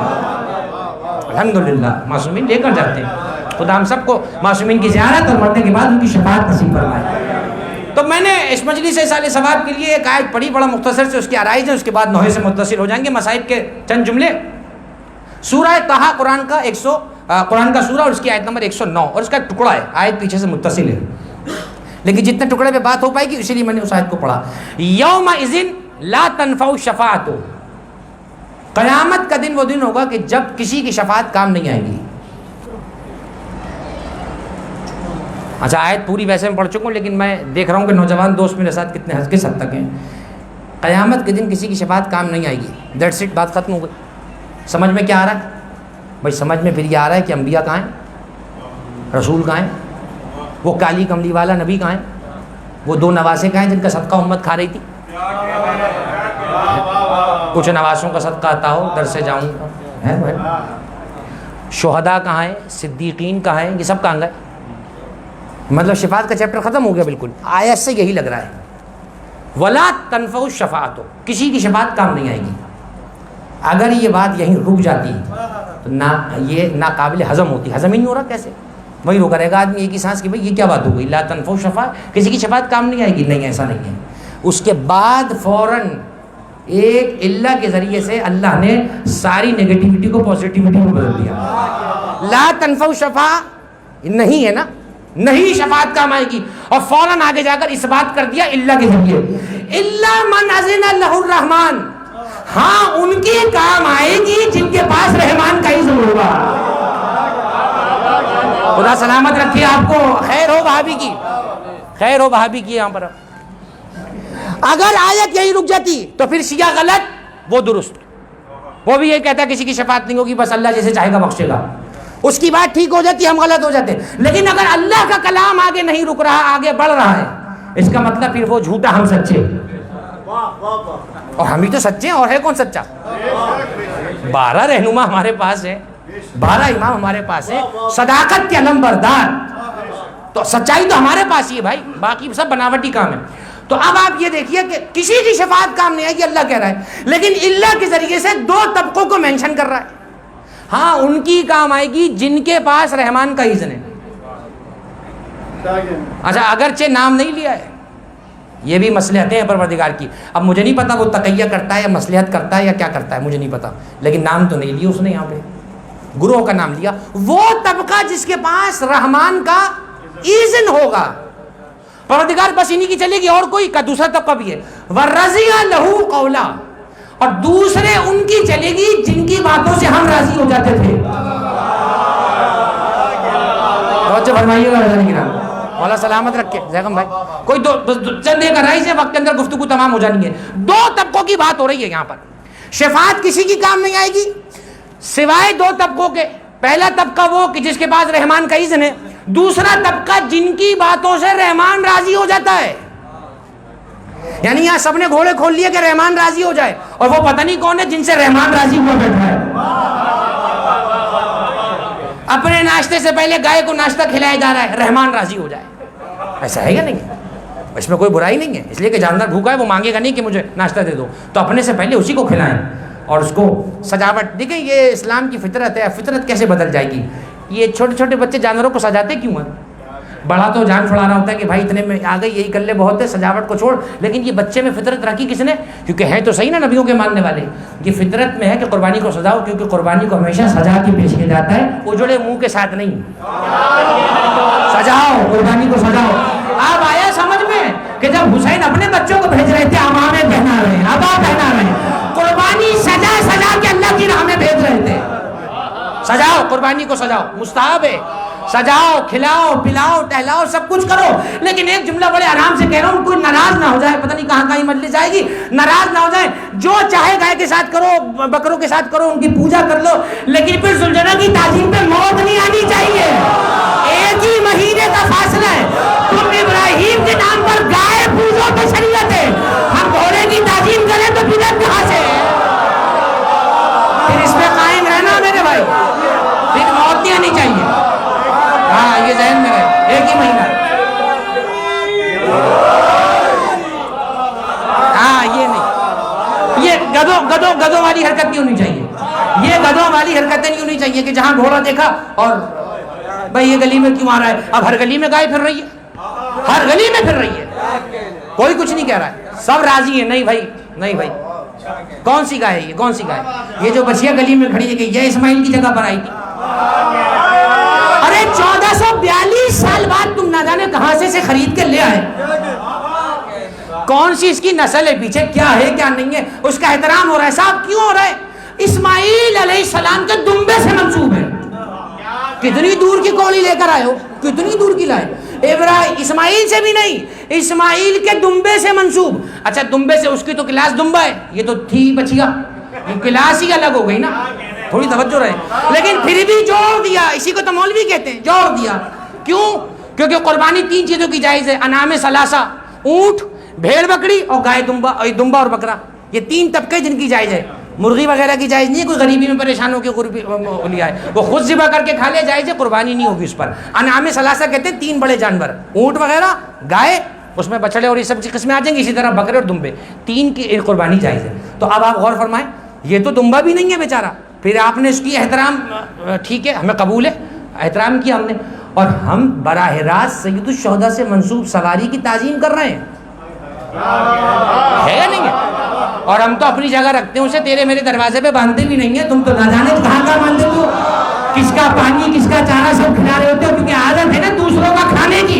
الحمدللہ معصومین لے کر جاتے ہیں. خدا ہم سب کو معصومین کی زیارت اور مرنے کے بعد ان کی شفاعت نصیب فرمائے. تو میں نے اس مجلس سال ثواب کے لیے ایک آیت پڑھی، بڑا مختصر سے اس کی آرائز ہے، اس کے بعد نوحے سے متصل ہو جائیں گے. مصائب کے چند جملے. سورہ طٰہٰ قرآن کا سورہ اور اس کی آیت نمبر 109 اور اس کا ٹکڑا ہے، آیت پیچھے سے متصل ہے لیکن جتنے ٹکڑے پہ بات ہو پائے گی اسی لیے میں نے اس آیت کو پڑھا. یومئذ لا تنفع الشفاعۃ. قیامت کا دن وہ دن ہوگا کہ جب کسی کی شفاعت کام نہیں آئے گی. اچھا آیت پوری ویسے میں پڑھ چکا ہوں لیکن میں دیکھ رہا ہوں کہ نوجوان دوست میرے ساتھ کتنے کس حد تک ہیں. قیامت کے دن کسی کی شفاعت کام نہیں آئے گی. دیٹس اٹ، بات ختم ہو گئی. سمجھ میں کیا آ رہا ہے بھائی؟ سمجھ میں پھر یہ آ رہا ہے کہ انبیاء کہاں ہیں، رسول کہاں ہیں، وہ کالی کملی والا نبی کہاں ہیں، وہ 2 نواسے کہاں ہیں جن کا صدقہ امت کھا رہی تھی؟ کچھ نواسوں کا صدقہ آتا ہو در سے جاؤں گا. شہداء کہاں ہیں، صدیقین کہاں ہیں، یہ سب کہاں گئے؟ مطلب شفاعت کا چیپٹر ختم ہو گیا بالکل. آیت سے یہی لگ رہا ہے ولا تنفع الشفاعت، کسی کی شفاعت کام نہیں آئے گی. اگر یہ بات یہیں رک جاتی تو یہ ناقابل ہضم ہوتی. ہضم ہی نہیں ہو رہا، کیسے وہی روکا رہے گا آدمی ایک ہی سانس کی. بھائی یہ کیا بات ہو گئی؟ لا تنفع الشفاعت، کسی کی شفاعت کام نہیں آئے گی. نہیں، ایسا نہیں ہے. اس کے بعد فوراً ایک اللہ کے ذریعے سے اللہ نے ساری نیگیٹیوٹی کو پازیٹیوٹی میں بدل دیا. لا تنفع الشفاعت نہیں ہے نا، نہیں شفاعت کام آئے گی. اور فوراً آگے جا کر اس بات کر دیا اللہ کے ذریعے، الا من اذن لہ الرحمن، ہاں ان کی کام آئے گی جن کے پاس رحمان کا اذن ہوگا. خدا سلامت رکھے آپ کو. خیر ہو بھابھی کی، خیر ہو بھابھی کی. یہاں پر اگر آیت یہی رک جاتی تو پھر شیعہ غلط وہ درست. وہ بھی یہ کہتا ہے کسی کی شفاعت نہیں ہوگی، بس اللہ جیسے چاہے گا بخشے گا. اس کی بات ٹھیک ہو جاتی، ہم غلط ہو جاتے. لیکن اگر اللہ کا کلام آگے نہیں رک رہا، آگے بڑھ رہا ہے، اس کا مطلب پھر وہ جھوٹا ہم سچے. اور ہم ہی تو سچے ہیں، اور ہے کون سچا؟ 12 رہنما ہمارے پاس ہے، 12 امام ہمارے پاس ہے، صداقت کے علم بردار. تو سچائی تو ہمارے پاس ہی ہے بھائی، باقی سب بناوٹی کام ہے. تو اب آپ یہ دیکھیے کہ کسی کی شفاعت کام نہیں آئے گی اللہ کہہ رہا ہے، لیکن اللہ کے ذریعے سے 2 طبقوں کو مینشن کر رہا ہے. ہاں ان کی کام آئے گی جن کے پاس رحمان کا اذن ہے. اچھا اگرچہ نام نہیں لیا ہے، یہ بھی مصلحتیں ہیں پروردگار کی. اب مجھے نہیں پتا وہ تقیہ کرتا ہے یا مصلحت کرتا ہے یا کیا کرتا ہے، مجھے نہیں پتا، لیکن نام تو نہیں لیا اس نے. یہاں پہ گروہ کا نام لیا. وہ طبقہ جس کے پاس رحمان کا اذن ہوگا، پروردگار بس انہی کی چلے گی. اور کوئی کا دوسرا طبقہ بھی ہے، وَرَضِيَ لَهُ قَوْلًا، اور دوسرے ان کی چلے گی جن کی باتوں سے ہم راضی ہو جاتے تھے. توجہ فرمائیے گا رضا گرام، مولا سلامت رکھے زیغم بھائی. کوئی چند ایک رائے سے وقت کے اندر گفتگو تمام ہو جانی ہے. 2 طبقوں کی بات ہو رہی ہے یہاں پر. شفاعت کسی کی کام نہیں آئے گی سوائے 2 طبقوں کے. پہلا طبقہ وہ کہ جس کے پاس رحمان کا اذن ہے، دوسرا طبقہ جن کی باتوں سے رحمان راضی ہو جاتا ہے. یعنی یہاں سب نے گھوڑے کھول لیے کہ رحمان راضی ہو جائے، اور وہ پتہ نہیں کون ہے جن سے رحمان راضی ہوا بیٹھا ہے. اپنے ناشتے سے پہلے گائے کو ناشتہ کھلایا جا رہا ہے رحمان راضی ہو جائے. ایسا ہے یا نہیں؟ اس میں کوئی برائی نہیں ہے، اس لیے کہ جاندار بھوکا ہے وہ مانگے گا نہیں کہ مجھے ناشتہ دے دو، تو اپنے سے پہلے اسی کو کھلائیں. اور اس کو سجاوٹ دیکھیں، یہ اسلام کی فطرت ہے. فطرت کیسے بدل جائے گی؟ یہ چھوٹے چھوٹے بچے جانوروں کو سجاتے کیوں ہیں؟ بڑا تو جان چھڑا رہا ہوتا ہے کہ بھائی اتنے میں آ گئی، یہی کر لے بہت ہے، سجاوٹ کو چھوڑ. لیکن یہ بچے میں فطرت رکھی کس نے؟ کیونکہ ہیں تو صحیح نا نبیوں کے ماننے والے. یہ فطرت میں ہے کہ قربانی کو سجاؤ، کیونکہ قربانی کو ہمیشہ سجا کے پیش کیا جاتا ہے، اجڑے منہ کے ساتھ نہیں. سجاؤ، قربانی کو سجاؤ. اب آیا سمجھ میں کہ جب حسین اپنے بچوں کو بھیج رہے تھے امامیں پہنا رہے ہیں، ابا پہنا رہے ہیں، قربانی سجا سجا کے اللہ کی راہ میں بھیج رہے تھے. سجاؤ، قربانی کو سجاؤ، مستحب ہے. سجاؤ، کھلاؤ، پلاؤ، ٹہلاؤ، سب کچھ کرو. لیکن ایک جملہ بڑے آرام سے کہہ رہا ہوں، کوئی ناراض نہ ہو جائے. پتہ نہیں کہاں کہیں مجلس جائے گی، ناراض نہ ہو جائے. جو چاہے گائے کے ساتھ کرو، بکروں کے ساتھ کرو، ان کی پوجا کر لو، لیکن پھر ذوالجلال کی تعظیم پہ موت نہیں آنی چاہیے. ایک ہی مہینے کا فاصلہ ہے. تم ابراہیم کے نام پر گائے پوجو تو شریعت ہے، ہم گھوڑے کی تعظیم کریں تو بدعت کہاں سے ہے؟ پھر اس پہ قائم رہنا میرے بھائی، پھر موت نہیں آنی چاہیے. ہاں یہ ذہن میں رہے، ایک ہی مہینہ. ہاں یہ نہیں، یہ گدوں والی حرکت نہیں ہونی چاہیے. یہ گدوں والی حرکتیں نہیں ہونی چاہیے کہ جہاں گھوڑا دیکھا اور بھائی یہ گلی میں کیوں آ رہا ہے. اب ہر گلی میں گائے پھر رہی ہے، ہر گلی میں پھر رہی ہے، کوئی کچھ نہیں کہہ رہا ہے، سب راضی ہیں. نہیں بھائی، نہیں بھائی، کون سی گائے ہے یہ؟ کون سی گائے؟ یہ جو بچیا گلی میں کھڑی ہے کہ یہ اسماعیل کی جگہ پر آئی تھی. ارے 1442 سال بعد تم نہ جانے کہاں سے خرید کے لے آئے. کون سی اس کی نسل ہے، پیچھے کیا ہے کیا نہیں ہے، اس کا احترام ہو رہا ہے. صاحب کیوں ہو رہا ہے؟ اسماعیل علیہ السلام کے دمبے سے منسوب ہے. کتنی دور کی کوڑی لے کر آئے ہو, کتنی دور کی لائے. ابراہیم اسماعیل سے بھی نہیں, اسماعیل کے دمبے سے منسوب. اچھا دمبے سے, اس کی تو کلاس دمبا ہے, یہ تو تھی بچیا, کلاس ہی الگ ہو گئی نا, تھوڑی توجہ رہے. لیکن پھر بھی جوڑ دیا, اسی کو تو مولوی کہتے ہیں, جوڑ دیا. کیوں؟ کیونکہ قربانی 3 چیزوں کی جائز ہے, انعام ثلاثہ, اونٹ, بھیڑ بکری اور گائے دمبا اور بکرا. یہ 3 طبقے جن کی جائز ہے. مرغی وغیرہ کی جائز نہیں ہے, کوئی غریبی میں پریشان ہو کے لیا ہے, وہ خود ذبح کر کے کھا لے جائز ہے, قربانی نہیں ہوگی اس پر. انعام ثلاثہ کہتے ہیں 3 بڑے جانور, اونٹ وغیرہ, گائے, اس میں بچڑے اور یہ سب قسمیں آ جائیں گی, اسی طرح بکرے اور دمبے, 3 کی قربانی جائز ہے. تو اب آپ غور فرمائیں, یہ تو دمبا بھی نہیں ہے بیچارہ, پھر آپ نے اس کی احترام, ٹھیک ہے ہمیں قبول ہے, احترام کیا ہم نے, اور ہم براہ راست سید الشہداء سے منسوب سواری کی تعظیم کر رہے ہیں, ہے یا نہیں ہے؟ اور ہم تو اپنی جگہ رکھتے ہیں اسے, تیرے میرے دروازے پہ باندھتے بھی نہیں ہیں. تم تو نہ جانے کہاں کہاں باندھتے ہو, کس کا پانی کس کا چارہ سب کھلا رہے ہوتے ہو, کیونکہ عادت ہے نا دوسروں کا کھانے کی.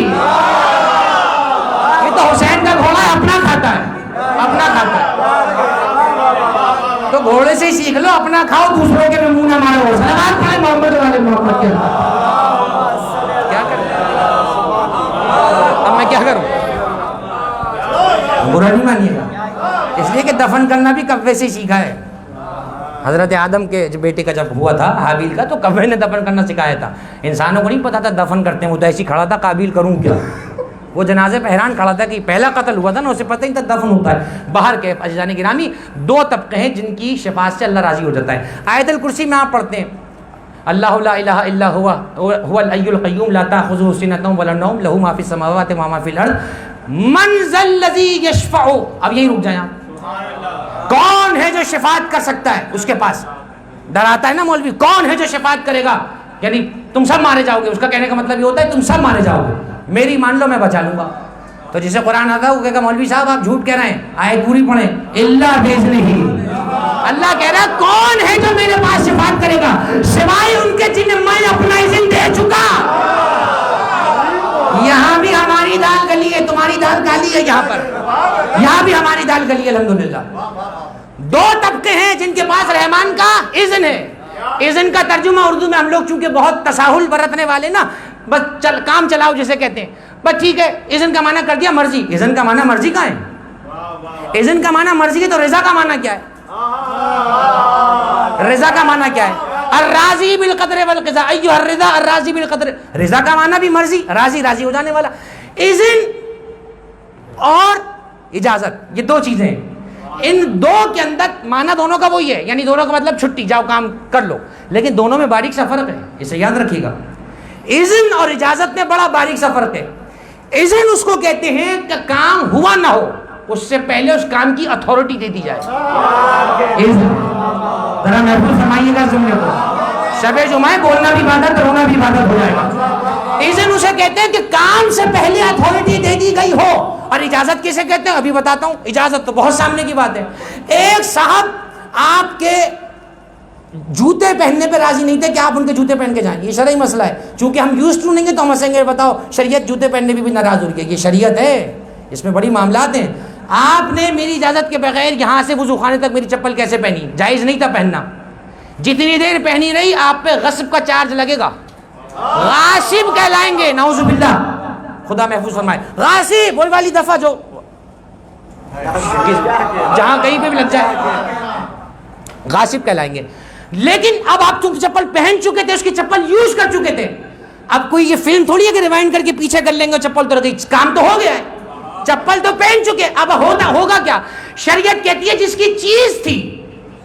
یہ تو حسین کا گھوڑا ہے, اپنا کھاتا ہے, اپنا کھاتا ہے. تو گھوڑے سے ہی سیکھ لو, اپنا کھاؤ, دوسروں کے میں منہ نہ مارو. سلامات پڑھیں محمد والے محمد کے. کیا کریں, اب میں کیا کروں, برا نہیں مانیے گا, اس لیے کہ دفن کرنا بھی کوے سے سیکھا ہے. حضرت آدم کے بیٹے کا جب ہوا تھا حابیل کا, تو کوے نے دفن کرنا سکھایا تھا. انسانوں کو نہیں پتا تھا دفن کرتے ہیں, وہ تو ایسی کھڑا تھا قابیل کروں کیا, وہ جنازے پہ حیران کھڑا تھا کہ پہلا قتل ہوا تھا نا, اسے پتہ ہی تھا دفن ہوتا ہے. باہر کے عزیزان گرامی 2 طبقے ہیں جن کی شفاعت سے اللہ راضی ہو جاتا ہے. آیت الکرسی میں آپ پڑھتے ہیں, اللہ لا الہ الا هو الحی القیوم لا تاخذہ سنۃ ولا نوم له ما فی السماوات و ما فی الارض من ذا الذی یشفع. اب یہی رک جائیں آپ, کون ہے جو شفاعت کر سکتا ہے, اس کے پاس ڈراتا ہے نا مولوی, کون ہے جو شفاعت کرے گا, یعنی تم سب مارے جاؤ گے, اس کا کہنے کا مطلب یہ ہوتا ہے تم سب مارے جاؤ گے, میری مان لو میں بچا لوں گا. تو جسے قرآن آتا ہے وہ کہے گا مولوی صاحب آپ جھوٹ کہہ رہے ہیں, آیت پوری پڑھیں, اللہ بیچنے ہی, اللہ کہہ رہا ہے کون ہے جو میرے پاس شفاعت کرے گا سوائے ان کے جنہیں میں اپنا اذن دے چکا. یہاں بھی ہماری دال گلی ہے, تمہاری دال کالی ہے, یہاں پر یہاں بھی ہماری دال گلی ہے الحمدللہ. 2 طبقے ہیں جن کے پاس رحمان کا اذن ہے. اذن کا ترجمہ اردو میں ہم لوگ چونکہ بہت تساہل برتنے والے نا, بس کام چلاؤ جسے کہتے ہیں, بس ٹھیک ہے اذن کا معنی کر دیا مرضی. اذن کا معنی مرضی کا ہے, اذن کا معنی مرضی ہے, تو رضا کا معنی کیا ہے, رضا کا معنی کیا ہے, الراضی بالقدر والقضاء ایھا الرضا الراضی بالقدر. رضا کا معنی بھی مرضی, راضی راضی ہو جانے والا. اذن اور اجازت یہ 2 چیزیں ہیں, ان 2 کے اندر معنی دونوں کا وہی ہے, یعنی دونوں کا مطلب چھٹی, جاؤ کام کر لو, لیکن دونوں میں باریک سا فرق ہے, اسے یاد رکھیے گا. اذن اور اجازت میں بڑا باریک سا فرق ہے. اذن اس کو کہتے ہیں کہ کام ہوا نہ ہو اس سے پہلے اس کام کی اتھارٹی دے دی جائے. ذرا محفوظ فرمائیے گا جملے کو, شب جمعہ بولنا بھی عبادت, رونا بھی عبادت ہو جائے گا. اذن اسے کہتے ہیں کہ کام سے پہلے اتھارٹی دے دی گئی ہو. اور اجازت کسے کہتے ہیں ابھی بتاتا ہوں. اجازت تو بہت سامنے کی بات ہے. ایک صاحب آپ کے جوتے پہننے پہ راضی نہیں تھے کہ آپ ان کے جوتے پہن کے جائیں, یہ شرعی مسئلہ ہے. چونکہ ہم یوز ٹو نہیں ہیں تو ہم ہنسیں گے, بتاؤ شریعت جوتے پہننے پہ بھی ناراض ہو رہی ہے, یہ شریعت ہے, اس میں بڑی معاملات ہیں. آپ نے میری اجازت کے بغیر یہاں سے وضو خانے تک میری چپل کیسے پہنی, جائز نہیں تھا پہننا. جتنی دیر پہنی رہی آپ پہ غصب کا چارج لگے گا, غاصب کہلائیں گے, نعوذ باللہ, خدا محفوظ فرمائے. غاصب وہی والی دفعہ جو جہاں کہیں پہ بھی لگ جائے, غاصب کہلائیں گے. لیکن اب آپ چونکہ چپل پہن چکے تھے, اس کی چپل یوز کر چکے تھے, اب کوئی یہ فلم تھوڑی ہے کہ ریوائنڈ کر کے پیچھے کر لیں گے, چپل تو رہ گئی, کام تو ہو گیا ہے, چپل تو پہن چکے. اب ہوگا کیا, شریعت کہتی ہے جس کی چیز تھی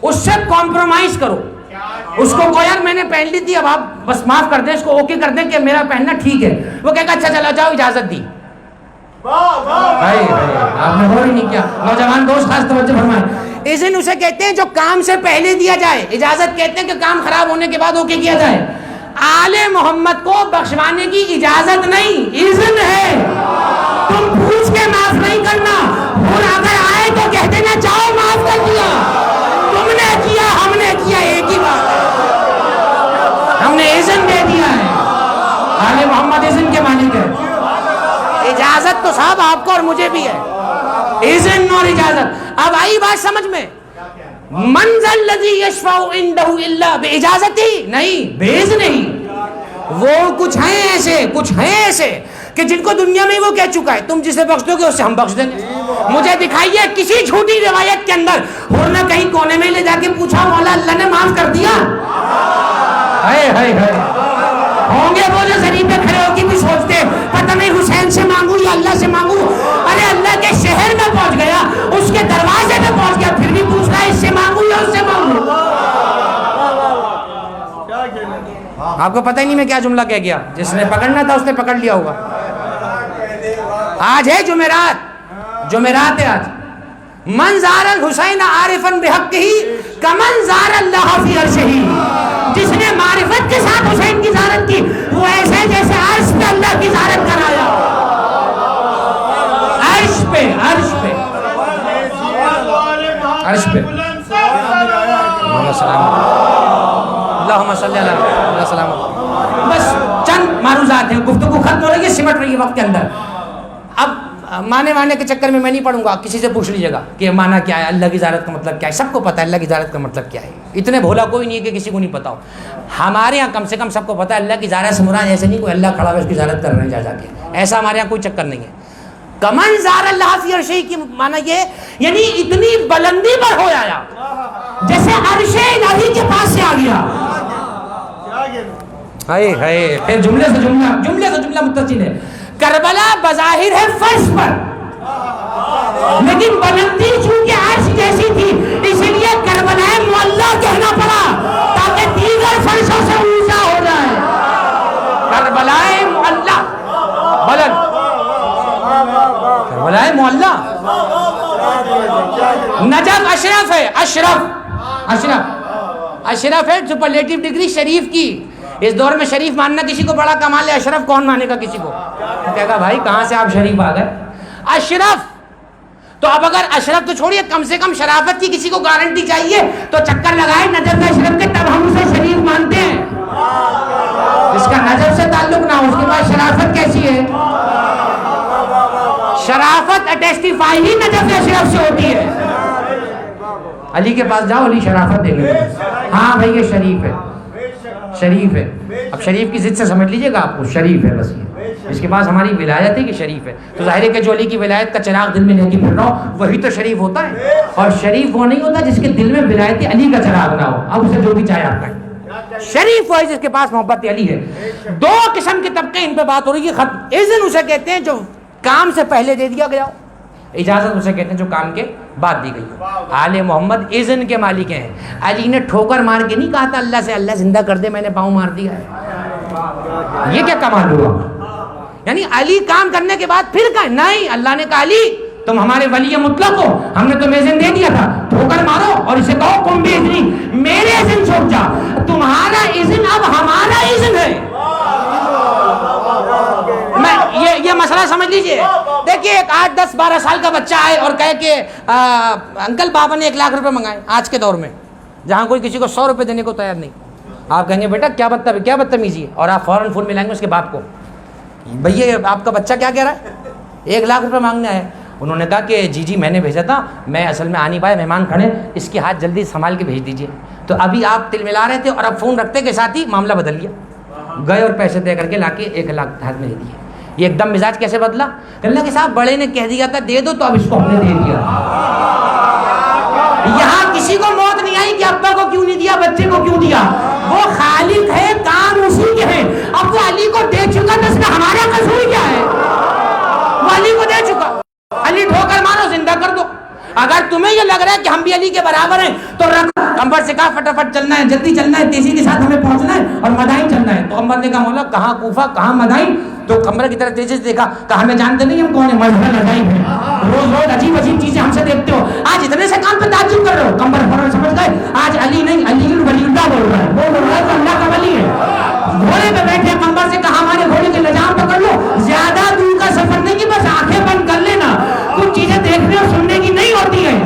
اس سے کمپرومائز کرو, اس کو کو یار میں نے پہن لی تھی, اب آپ بس معاف کر دیں, اس کو اوکے کر دیں کہ میرا پہننا ٹھیک ہے. وہ کہے گا اچھا چلا جاؤ, اجازت دی. آپ نے غور ہی نہیں کیا. نوجوان دوست خاص توجہ فرمائیں. اذن اسے کہتے ہیں جو کام سے پہلے دیا جائے, اجازت کہتے ہیں کہ کام خراب ہونے کے بعد اوکے کیا جائے. آل محمد کو بخشوانے کی اجازت نہیں, اذن ہے. تم پوچھ کے معاف نہیں کرنا, اور اگر آئے تو کہہ دینا جاؤ معاف کر دیا, تم نے کیا ہم نے کیا ایک ہی بات ہے, ہم نے اذن دے دیا ہے. آل محمد اذن کے مالک ہے. اجازت تو صاحب آپ کو اور مجھے بھی ہے, اذن اور اجازت. اب آئی بات سمجھ میں, من ذا الذی یشفع عنده الا باجازتی, نہیں باذن ہی. وہ کچھ ہیں ایسے کہ جن کو دنیا میں وہ کہہ چکا ہے تم جسے بخش دو گے اس سے ہم بخش دیں گے. مجھے دکھائیے کسی جھوٹی روایت کے اندر اور نہ کہیں کونے میں لے جا کے پوچھا مولا اللہ نے معاف کر دیا. ہوں گے وہ جو زمین پہ کھڑے ہو کے بھی سوچتے پتہ نہیں حسین سے مانگوں یا اللہ سے مانگوں. ارے اللہ کے شہر میں پہنچ گیا, اس کے دروازے میں پہنچ گیا, پھر بھی پوچھ رہا ہے اس سے مانگوں یا اس سے مانگوں. آپ کو پتہ ہی نہیں میں کیا جملہ کہہ گیا. جس نے پکڑنا تھا اس نے پکڑ لیا ہوگا. آج ہے جمعرات ہے آج. من زار الحسین عارفا بحقہ کمن زار اللہ فی عرشہ. جس نے معرفت کے ساتھ حسین کی زیارت کی وہ ایسے جیسے عرش پہ اللہ کی زیارت کرایا. عرش پہ اللہم صلی اللہ علیہ وسلم. بس چند معروضات ہیں, گفتگو ختم ہو رہی ہے, سمٹ رہی ہے وقت کے اندر. اب معنی کے چکر میں نہیں پڑھوں گا, کسی سے پوچھ لیجیے گا کہ معنی کیا ہے, اللہ کی زیارت کا مطلب کیا ہے. سب کو پتہ ہے اللہ کی زیارت کا مطلب کیا ہے. اتنے بھولا کوئی نہیں ہے کہ کسی کو نہیں پتا ہو. ہمارے یہاں کم سے کم سب کو پتہ ہے اللہ کی زیارت سے مراد ایسے نہیں کوئی اللہ کھڑا ہوا اس کی زیارت کر رہے ہیں جا کے, ایسا ہمارے یہاں کوئی چکر نہیں ہے. کمن زار اللہ فی عرشہ کی معنی یہ یعنی اتنی بلندی پر ہو آیا جیسے عرش الہی کے پاس سے آ گیا. پھر جملے سے جملہ متصل ہے. کربلا بظاہر ہے فرش پر, لیکن بلندی چونکہ عرش جیسی تھی اس لیے کربلا معلیٰ کہنا پڑا تاکہ دیگر فرشوں سے اونچا ہو جائے. کربلا معلیٰ بلند, کربلا معلیٰ. نجف اشرف ہے, اشرف ہے سپرلیٹو ڈگری شریف کی. اس دور میں شریف ماننا کسی کو بڑا کمال ہے, اشرف کون مانے گا کسی کو. کہے گا بھائی کہاں سے آپ شریف آ گئے. اشرف تو اب اگر اشرف تو چھوڑیے کم سے کم شرافت کی کسی کو گارنٹی چاہیے تو چکر لگائے نجف اشرف کے, تب ہم اسے شریف مانتے ہیں. جس کا نجف سے تعلق نہ ہو اس کے پاس شرافت کیسی ہے. شرافت اٹیسٹیفائی ہی نجف اشرف سے ہوتی ہے. علی کے پاس جاؤ, علی شرافت دے گے, ہاں بھائی یہ شریف ہے. اب شریف کی ضد سے سمجھ لیجئے گا آپ کو, شریف ہے بس یہ. اس کے پاس ہماری ولایت ہے کہ شریف ہے, تو ظاہر ہے کہ جو علی کی ولایت کا چراغ دل میں لے کے پھر رہا ہو وہی تو شریف ہوتا ہے. اور شریف وہ نہیں ہوتا جس کے دل میں ولایت علی کا چراغ نہ ہو, اب اسے جو بھی چاہے آپ کہیں. شریف وہ ہے جس کے پاس محبت علی ہے. دو قسم کے طبقے ان پہ بات ہو رہی ہے. اذن اسے کہتے ہیں جو کام سے پہلے دے دیا گیا ہو, اجازت اسے کہتے ہیں جو کام کے بعد دی گئی ہو. آل محمد اذن کے مالک ہیں. علی نے ٹھوکر مار کے نہیں کہا تھا اللہ سے اللہ زندہ کر دے, میں نے پاؤں مار دیا ہے. یہ کیا کمال ہوا. یعنی علی کام کرنے کے بعد پھر کہا نہیں, اللہ نے کہا علی تم ہمارے ولی مطلق ہو, ہم نے تمہیں اذن دے دیا تھا, ٹھوکر مارو اور اسے کہو تم بھی اذنی, میرے اذن چھوڑ جا, تمہارا اذن اب ہمارا اذن ہے. یہ مسئلہ سمجھ لیجئے. دیکھیے ایک 8, 10, 12 سال کا بچہ آئے اور کہے کہ انکل بابا نے 1 لاکھ روپے منگائے, آج کے دور میں جہاں کوئی کسی کو 100 روپے دینے کو تیار نہیں, آپ کہیں گے بیٹا کیا بدتمیزی ہے, اور آپ فوراً فون ملائیں گے اس کے باپ کو, بھیا آپ کا بچہ کیا کہہ رہا ہے 1 لاکھ روپے مانگنے آئے. انہوں نے کہا کہ جی میں نے بھیجا تھا, میں اصل میں آ نہیں پایا, مہمان کھڑے, اس کے ہاتھ جلدی سنبھال کے بھیج دیجیے. تو ابھی آپ تل ملا رہے تھے اور اب فون رکھتے کے ساتھ ہی معاملہ بدل گیا, گئے اور پیسے دے کر کے لا کے 1 لاکھ ہاتھ میں دے دیے. یہ ایک دم مزاج کیسے بدلا. اللہ کے صاحب بڑے نے کہہ دیا تھا دے دو, تو اب اس کو ہم نے دے دیا. یہاں کسی کو موت نہیں آئی کہ ابا کو کیوں نہیں دیا, بچے کو کیوں دیا. وہ خالق ہے, کام اسی کے ہیں. اب وہ علی کو دے چکا تو اس میں ہمارا قصور کیا ہے. وہ علی کو دے چکا, علی ٹھوکر مارو زندہ کر دو. اگر تمہیں یہ لگ رہا ہے کہ ہم بھی علی کے برابر ہیں تو رکھو. قمر سے کہا فٹافٹ چلنا ہے, جلدی چلنا ہے, تیزی کے ساتھ ہمیں پہنچنا ہے اور مدائن چلنا ہے. تو قمر نے کہا مولا کہاں کوفہ کہاں مدائن. تو قمر کی طرف تیزی سے دیکھا, کہا ہمیں جانتے نہیں ہم کون ہیں, مذہب لڑائی ہے, روز عجیب چیزیں ہم سے دیکھتے ہو, آج اتنے سے کام پہ تعجب کر رہے ہو. قمر فوراً سمجھ گئے آج علی نہیں, علی ولی اللہ بول رہا ہے, وہ بول رہا ہے تو اللہ کا ولی ہے. گھوڑے پہ بیٹھے قمر سے کہا ہمارے گھوڑے کے لجام پکڑ لو, زیادہ دور کا سفر نہیں کہ بس آنکھیں بند کر لینا, کچھ چیزیں دیکھنے اور سننے کی نہیں ہوتی ہے.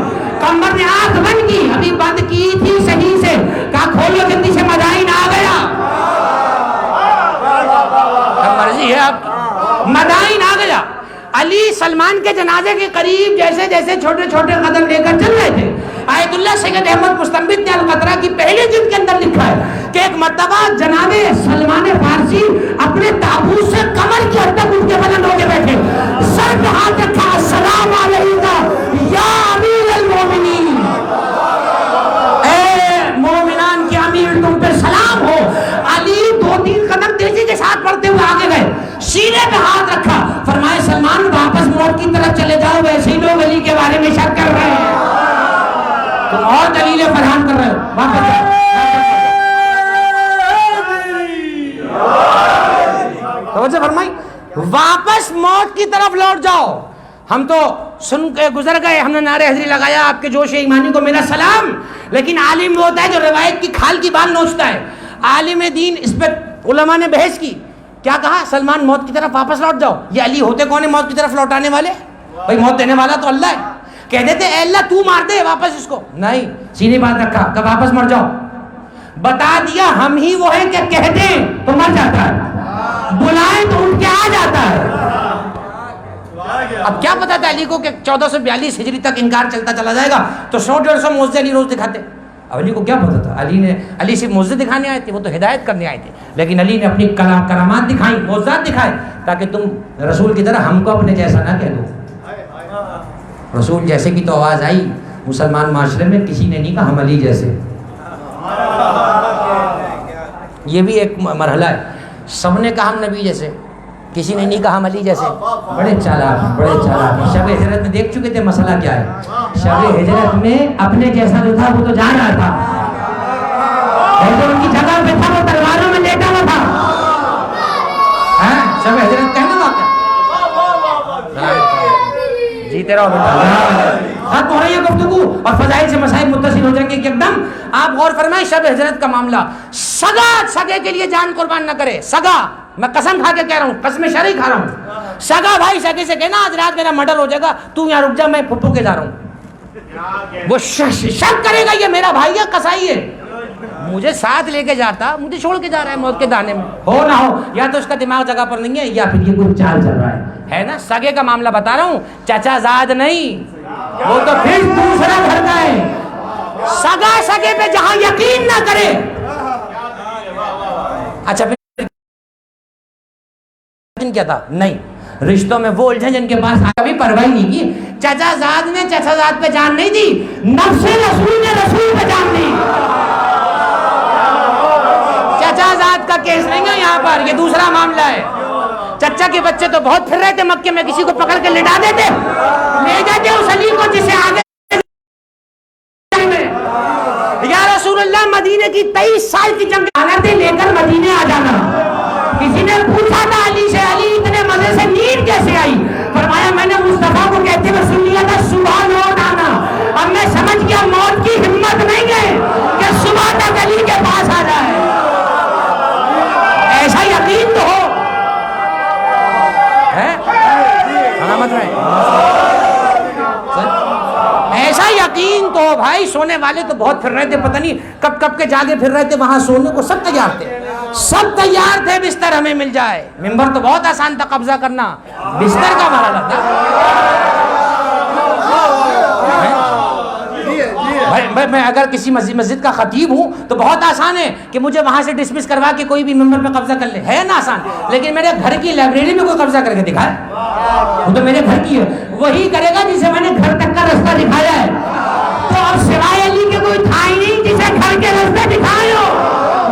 قمر نے آنکھ بند کی, ابھی بند کی تھی صحیح سے, کہا کھولو جلدی سے, مدائن آ گیا. مرضی ہے آپ, مدائن آ گیا. علی سلمان کے جنازے کے قریب جیسے جیسے چھوٹے چھوٹے قدم لے کر چل رہے تھے, آیت اللہ سید احمد مستنبط نے القطرہ کی پہلے جلد کے اندر لکھا ہے کہ ایک مرتبہ جناب سلمان فارسی اپنے تابوت سے کمر کی حد تک اٹھ کے بلند ہو کے بیٹھے، سر پہ ہاتھ رکھا، السلام علیکہ یا امیر المومنین، اے مومنان کے امیر تم پہ سلام ہو۔ علی 2-3 قدم تیزی کے ساتھ بڑھتے ہوئے آگے گئے، سینے پہ ہاتھ رکھا، فرمائے سلمان واپس موت کی طرف چلے جاؤ، ویسے ہی لوگ علی کے بارے میں شک کر رہے ہیں، تم اور دلیلیں فراہم کر رہے ہو، واپس جاؤ۔ توجہ فرمائی، واپس موت کی طرف لوٹ جاؤ۔ ہم تو سن کے گزر گئے، ہم نے نعرہ حیدری لگایا، آپ کے جوش ایمانی کو میرا سلام، لیکن عالم وہ ہوتا ہے جو روایت کی کھال کی بال نوچتا ہے۔ عالم دین اس پہ علماء نے بحث کی، کیا کہا؟ سلمان موت کی طرف واپس لوٹ جاؤ۔ یہ علی ہوتے کون ہیں موت کی طرف لوٹانے والے؟ بھائی موت دینے والا تو اللہ ہے۔ کہہ دیتے اے اللہ تو مار دے واپس اس کو، نہیں، سینے بات رکھا کہ واپس مر جاؤ۔ بتا دیا ہم ہی وہ ہیں کہ کہہ دیں تو مر جاتا ہے، بلائیں تو اٹھ کے آ جاتا ہے۔ اب کیا پتا تھا علی کو کہ 1442 ہجری تک انکار چلتا چلا جائے گا، تو 100-150 معجزے علی روز دکھاتے۔ اب علی کو کیا پتا تھا؟ علی صرف معجزے دکھانے آئے تھے، وہ تو ہدایت کرنے آئے تھے، لیکن علی نے اپنی کرامات دکھائیں، معجزات دکھائے، تاکہ تم رسول کی طرح ہم کو اپنے جیسا نہ کہہ دو۔ رسول جیسے کی تو آواز آئی مسلمان معاشرے میں، کسی نے نہیں کہا ہم علی جیسے۔ یہ بھی ایک مرحلہ ہے، سب نے کہا ہم نبی جیسے، کسی نے نہیں کہا ہم علی جیسے۔ بڑے چالاک، بڑے چالاک۔ شب ہجرت میں دیکھ چکے تھے مسئلہ کیا ہے۔ شب ہجرت میں اپنے جیسا جو تھا وہ تو جا رہا تھا، جو ان کی جگہ پہ تھا وہ تلواروں میں لیٹا ہوا تھا۔ شب ہجرت کہنا واقعہ جیتے رہو بیٹا، ختم ہو رہی ہے گفتگو اور فضائل سے مسائل متصل ہو جائیں گے ایک دم۔ آپ غور فرمائیں، شب ہجرت کا معاملہ، سگا سگے کے لیے جان قربان نہ کرے۔ سگا، میں قسم کھا کے کہہ رہا ہوں، قسم شرعی کھا رہا ہوں، سگا بھائی سگے سے کہنا آج رات میرا مرڈر ہو جائے گا، تو یہاں رک جا، میں پھپھو کے جا رہا ہوں۔ وہ شک کرے گا یہ میرا بھائی ہے، قصائی ہے، مجھے ساتھ لے کے جاتا، مجھے چھوڑ کے جا رہا ہے موت کے دانے میں۔ ہو نہ ہو، یا تو اس کا دماغ جگہ پر نہیں ہے، یا پھر یہ کوئی چال چل رہا ہے نا۔ سگے کا معاملہ بتا رہا ہوں، چچا زاد نہیں، وہ تو پھر دوسرا گھر کا ہے۔ سگا سگے پہ جہاں یقین نہ کرے، اچھا پھر کیا تھا؟ نہیں، رشتوں میں وہ الجھن جن کے پاس کبھی پرواہ نہیں کی۔ چچا زاد نے چچا زاد پہ جان نہیں دی، نفس رسول نے رسول پہ جان دی۔ چچا زاد کا کیس نہیں ہے یہاں پر، یہ دوسرا معاملہ ہے۔ چچا کے بچے تو بہت پھر رہے تھے مکے میں، کسی کو پکڑ کے لٹا دیتے، لے جاتے اس علی کو جسے آگے یا رسول اللہ مدینے کی 23 سال کی جنگ آناتے لے کر مدینے آ جانا۔ کسی نے پوچھا تھا علی سے، علی اتنے مزے سے نیند کیسے آئی؟ فرمایا میں نے مصطفیٰ کو کہتے ہوئے سن لیا تھا صبح لوٹ آنا، اب میں سمجھ گیا موت کی ہمت نہیں ہے کہ صبح تک علی کے پاس آ جائے۔ ایسا یقین تو ہو ایسا یقین تو ہو بھائی۔ سونے والے تو بہت پھر رہے تھے، پتہ نہیں کب کب کے جاگے پھر رہے تھے، وہاں سونے کو سب تیار تھے، سب تیار تھے، بستر ہمیں مل جائے۔ ممبر تو بہت آسان تھا قبضہ کرنا، بستر کا مرحلہ تھا۔ میں اگر کسی مسجد کا خطیب ہوں تو بہت آسان ہے کہ مجھے وہاں سے ڈسمس کروا کے کوئی بھی ممبر پہ قبضہ کر لے، ہے نا آسان، لیکن میرے گھر کی لائبریری میں کوئی قبضہ کر کے دکھائے، وہ تو میرے گھر کی ہے، وہی کرے گا جسے میں نے گھر تک کا رستہ دکھایا ہے۔ تو اب سوائے علی کے کوئی تھا ہی نہیں جسے گھر کے رستے دکھائے ہو،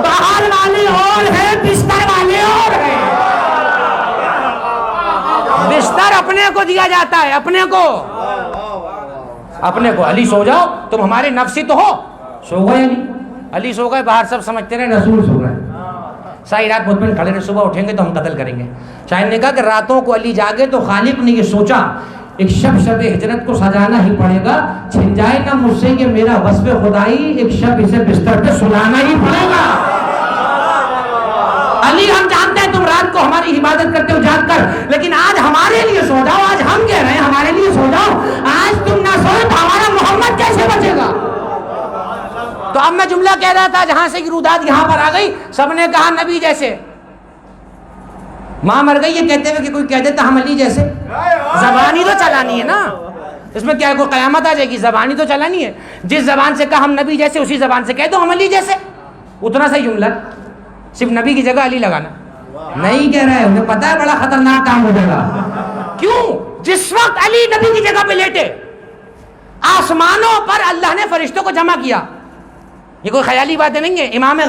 باہر والے اور ہیں، بستر والے اور ہیں۔ بستر اپنے کو دیا جاتا ہے، اپنے کو علی سو جاؤ، تم ہمارے نفسی تو ہو۔ سو گئے علی سو گئے، باہر سب سمجھتے رہے رسول سو گئے، ساری رات مطمئن کھڑے رہے، صبح اٹھیں گے تو ہم قتل کریں گے۔ شاعر نے کہا کہ راتوں کو علی جاگے تو خالق نے یہ سوچا ایک شب ہجرت کو سجانا ہی پڑے گا، چھن جائے نہ مجھ سے یہ میرا وصف خدائی، ایک شب اسے بستر پہ سلانا ہی پڑے گا۔ علی ہم جانتے ہیں تم رات کو ہماری عبادت کرتے ہو جاگ کر، لیکن آج ہمارے لیے سو جاؤ، آج ہم کہہ رہے ہیں ہمارے لیے سو جاؤ، آج تم نہ سوئے تو ہمارا محمد کیسے بچے گا؟ تو اب میں جملہ کہہ رہا تھا، جہاں سے روداد یہاں پر آ گئی، سب نے کہا نبی جیسے۔ ماں مر گئی یہ کہتے ہوئے کہ کوئی کہہ دیتا ہم علی جیسے، زبان ہی تو چلانی ہے نا، اس میں کیا ہے، کوئی قیامت آ جائے گی؟ زبانی تو چلانی ہے. جس زبان سے کہا ہم نبی جیسے، اسی زبان سے کہہ دو ہم علی جیسے. اتنا سا جملہ، صرف نبی کی جگہ علی لگانا نہیں کہہ رہا ہے. انہیں پتا ہے بڑا خطرناک کام ہو جائے گا. کیوں؟ جس وقت علی نبی کی جگہ پہ لیٹے، آسمانوں پر اللہ نے فرشتوں کو جمع کیا. یہ کوئی خیالی باتیں نہیں ہے. امام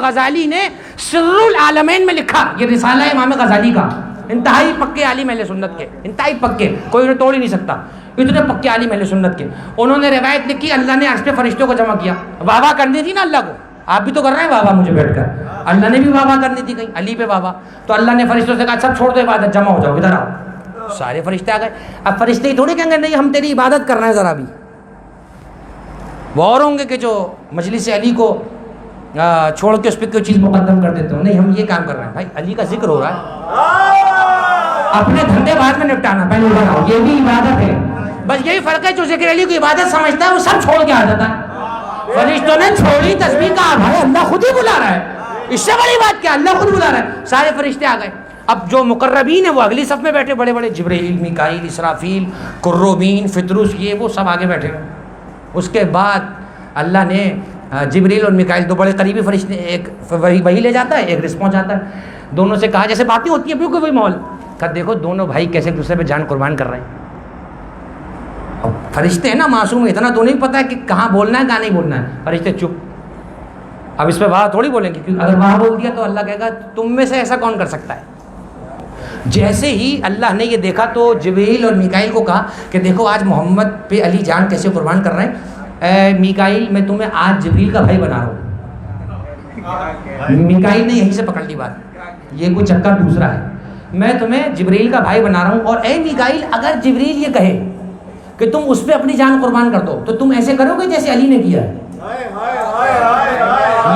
غزالی نے سر العالمین میں لکھا، یہ رسالہ ہے امام غزالی کا. انتہائی پکے عالم اہل سنت کے، انتہائی پکے، کوئی انہیں توڑ ہی نہیں سکتا. اتنے پکے عالم اہل سنت کے. انہوں نے روایت لکھی اللہ نے عرش پہ فرشتوں کو جمع کیا. واہ واہ کرنی تھی نا اللہ کو. آپ بھی تو کر رہے ہیں واہ واہ مجھے بیٹھ کر. اللہ نے بھی واہ واہ کرنی تھی کہیں علی پہ واہ واہ. تو اللہ نے فرشتوں سے کہا سب چھوڑ دو عبادت، جمع ہو جاؤ ادھر آؤ. سارے فرشتے آ گئے. اب فرشتے ہی تھوڑی کہیں گے نہیں ہم تیری عبادت کر رہے ہیں ذرا بھی. وہ اور ہوں گے کہ جو مجلس علی کو چھوڑ کے اس پہ کوئی چیز مقدم کر دیتے ہو. نہیں ہم یہ کام کر رہے ہیں بھائی، علی کا ذکر ہو رہا ہے، اپنے دھندے بعد میں نپٹانا، پہلے ادھر آؤ. یہ بھی عبادت ہے. بس یہی فرق ہے، جو ذکر علی کو عبادت سمجھتا ہے وہ سب چھوڑ کے آ جاتا ہے. فرشتوں نے چھوڑی تسبیح کا، بھائی اللہ خود ہی بلا رہا ہے. اس سے بڑی بات کیا، اللہ خود بلا رہا ہے. سارے فرشتے آ گئے. اب جو مقربین ہیں وہ اگلی صف میں بیٹھے، بڑے بڑے جبرائیل، میکائیل، اسرافیل، کروبین، فطروس، یہ وہ سب آگے بیٹھے. اس کے بعد اللہ نے جبریل اور میکائیل، دو بڑے قریبی فرشتے، ایک وہی لے جاتا ہے، ایک رسپانس آتا ہے. دونوں سے کہا جیسے باتیں ہوتی ہیں بالکل وہی ماحول. کہا دیکھو دونوں بھائی کیسے ایک دوسرے پہ جان قربان کر رہے ہیں. اب فرشتے ہیں نا معصوم، اتنا تو نہیں پتا ہے کہ کہاں بولنا ہے کہاں نہیں بولنا ہے. فرشتے چپ. اب اس پہ واہ تھوڑی بولیں گے، کیونکہ اگر واہ بول دیا تو اللہ کہے گا تم میں سے ایسا کون کر سکتا ہے. جیسے ہی اللہ نے یہ دیکھا تو جبریل اور میکائیل کو کہا کہ دیکھو آج محمد پہ علی جان کیسے قربان کر رہے ہیں. اے میکائیل میں تمہیں آج جبریل کا بھائی بنا رہا ہوں. میکائیل نے یہیں سے پکڑ لی بات، یہ کوئی چکر دوسرا ہے. میں تمہیں جبریل کا بھائی بنا رہا ہوں. اور اے میکائیل اگر جبریل یہ کہے کہ تم اس پہ اپنی جان قربان کر دو تو تم ایسے کرو گے جیسے علی نے کیا ہے.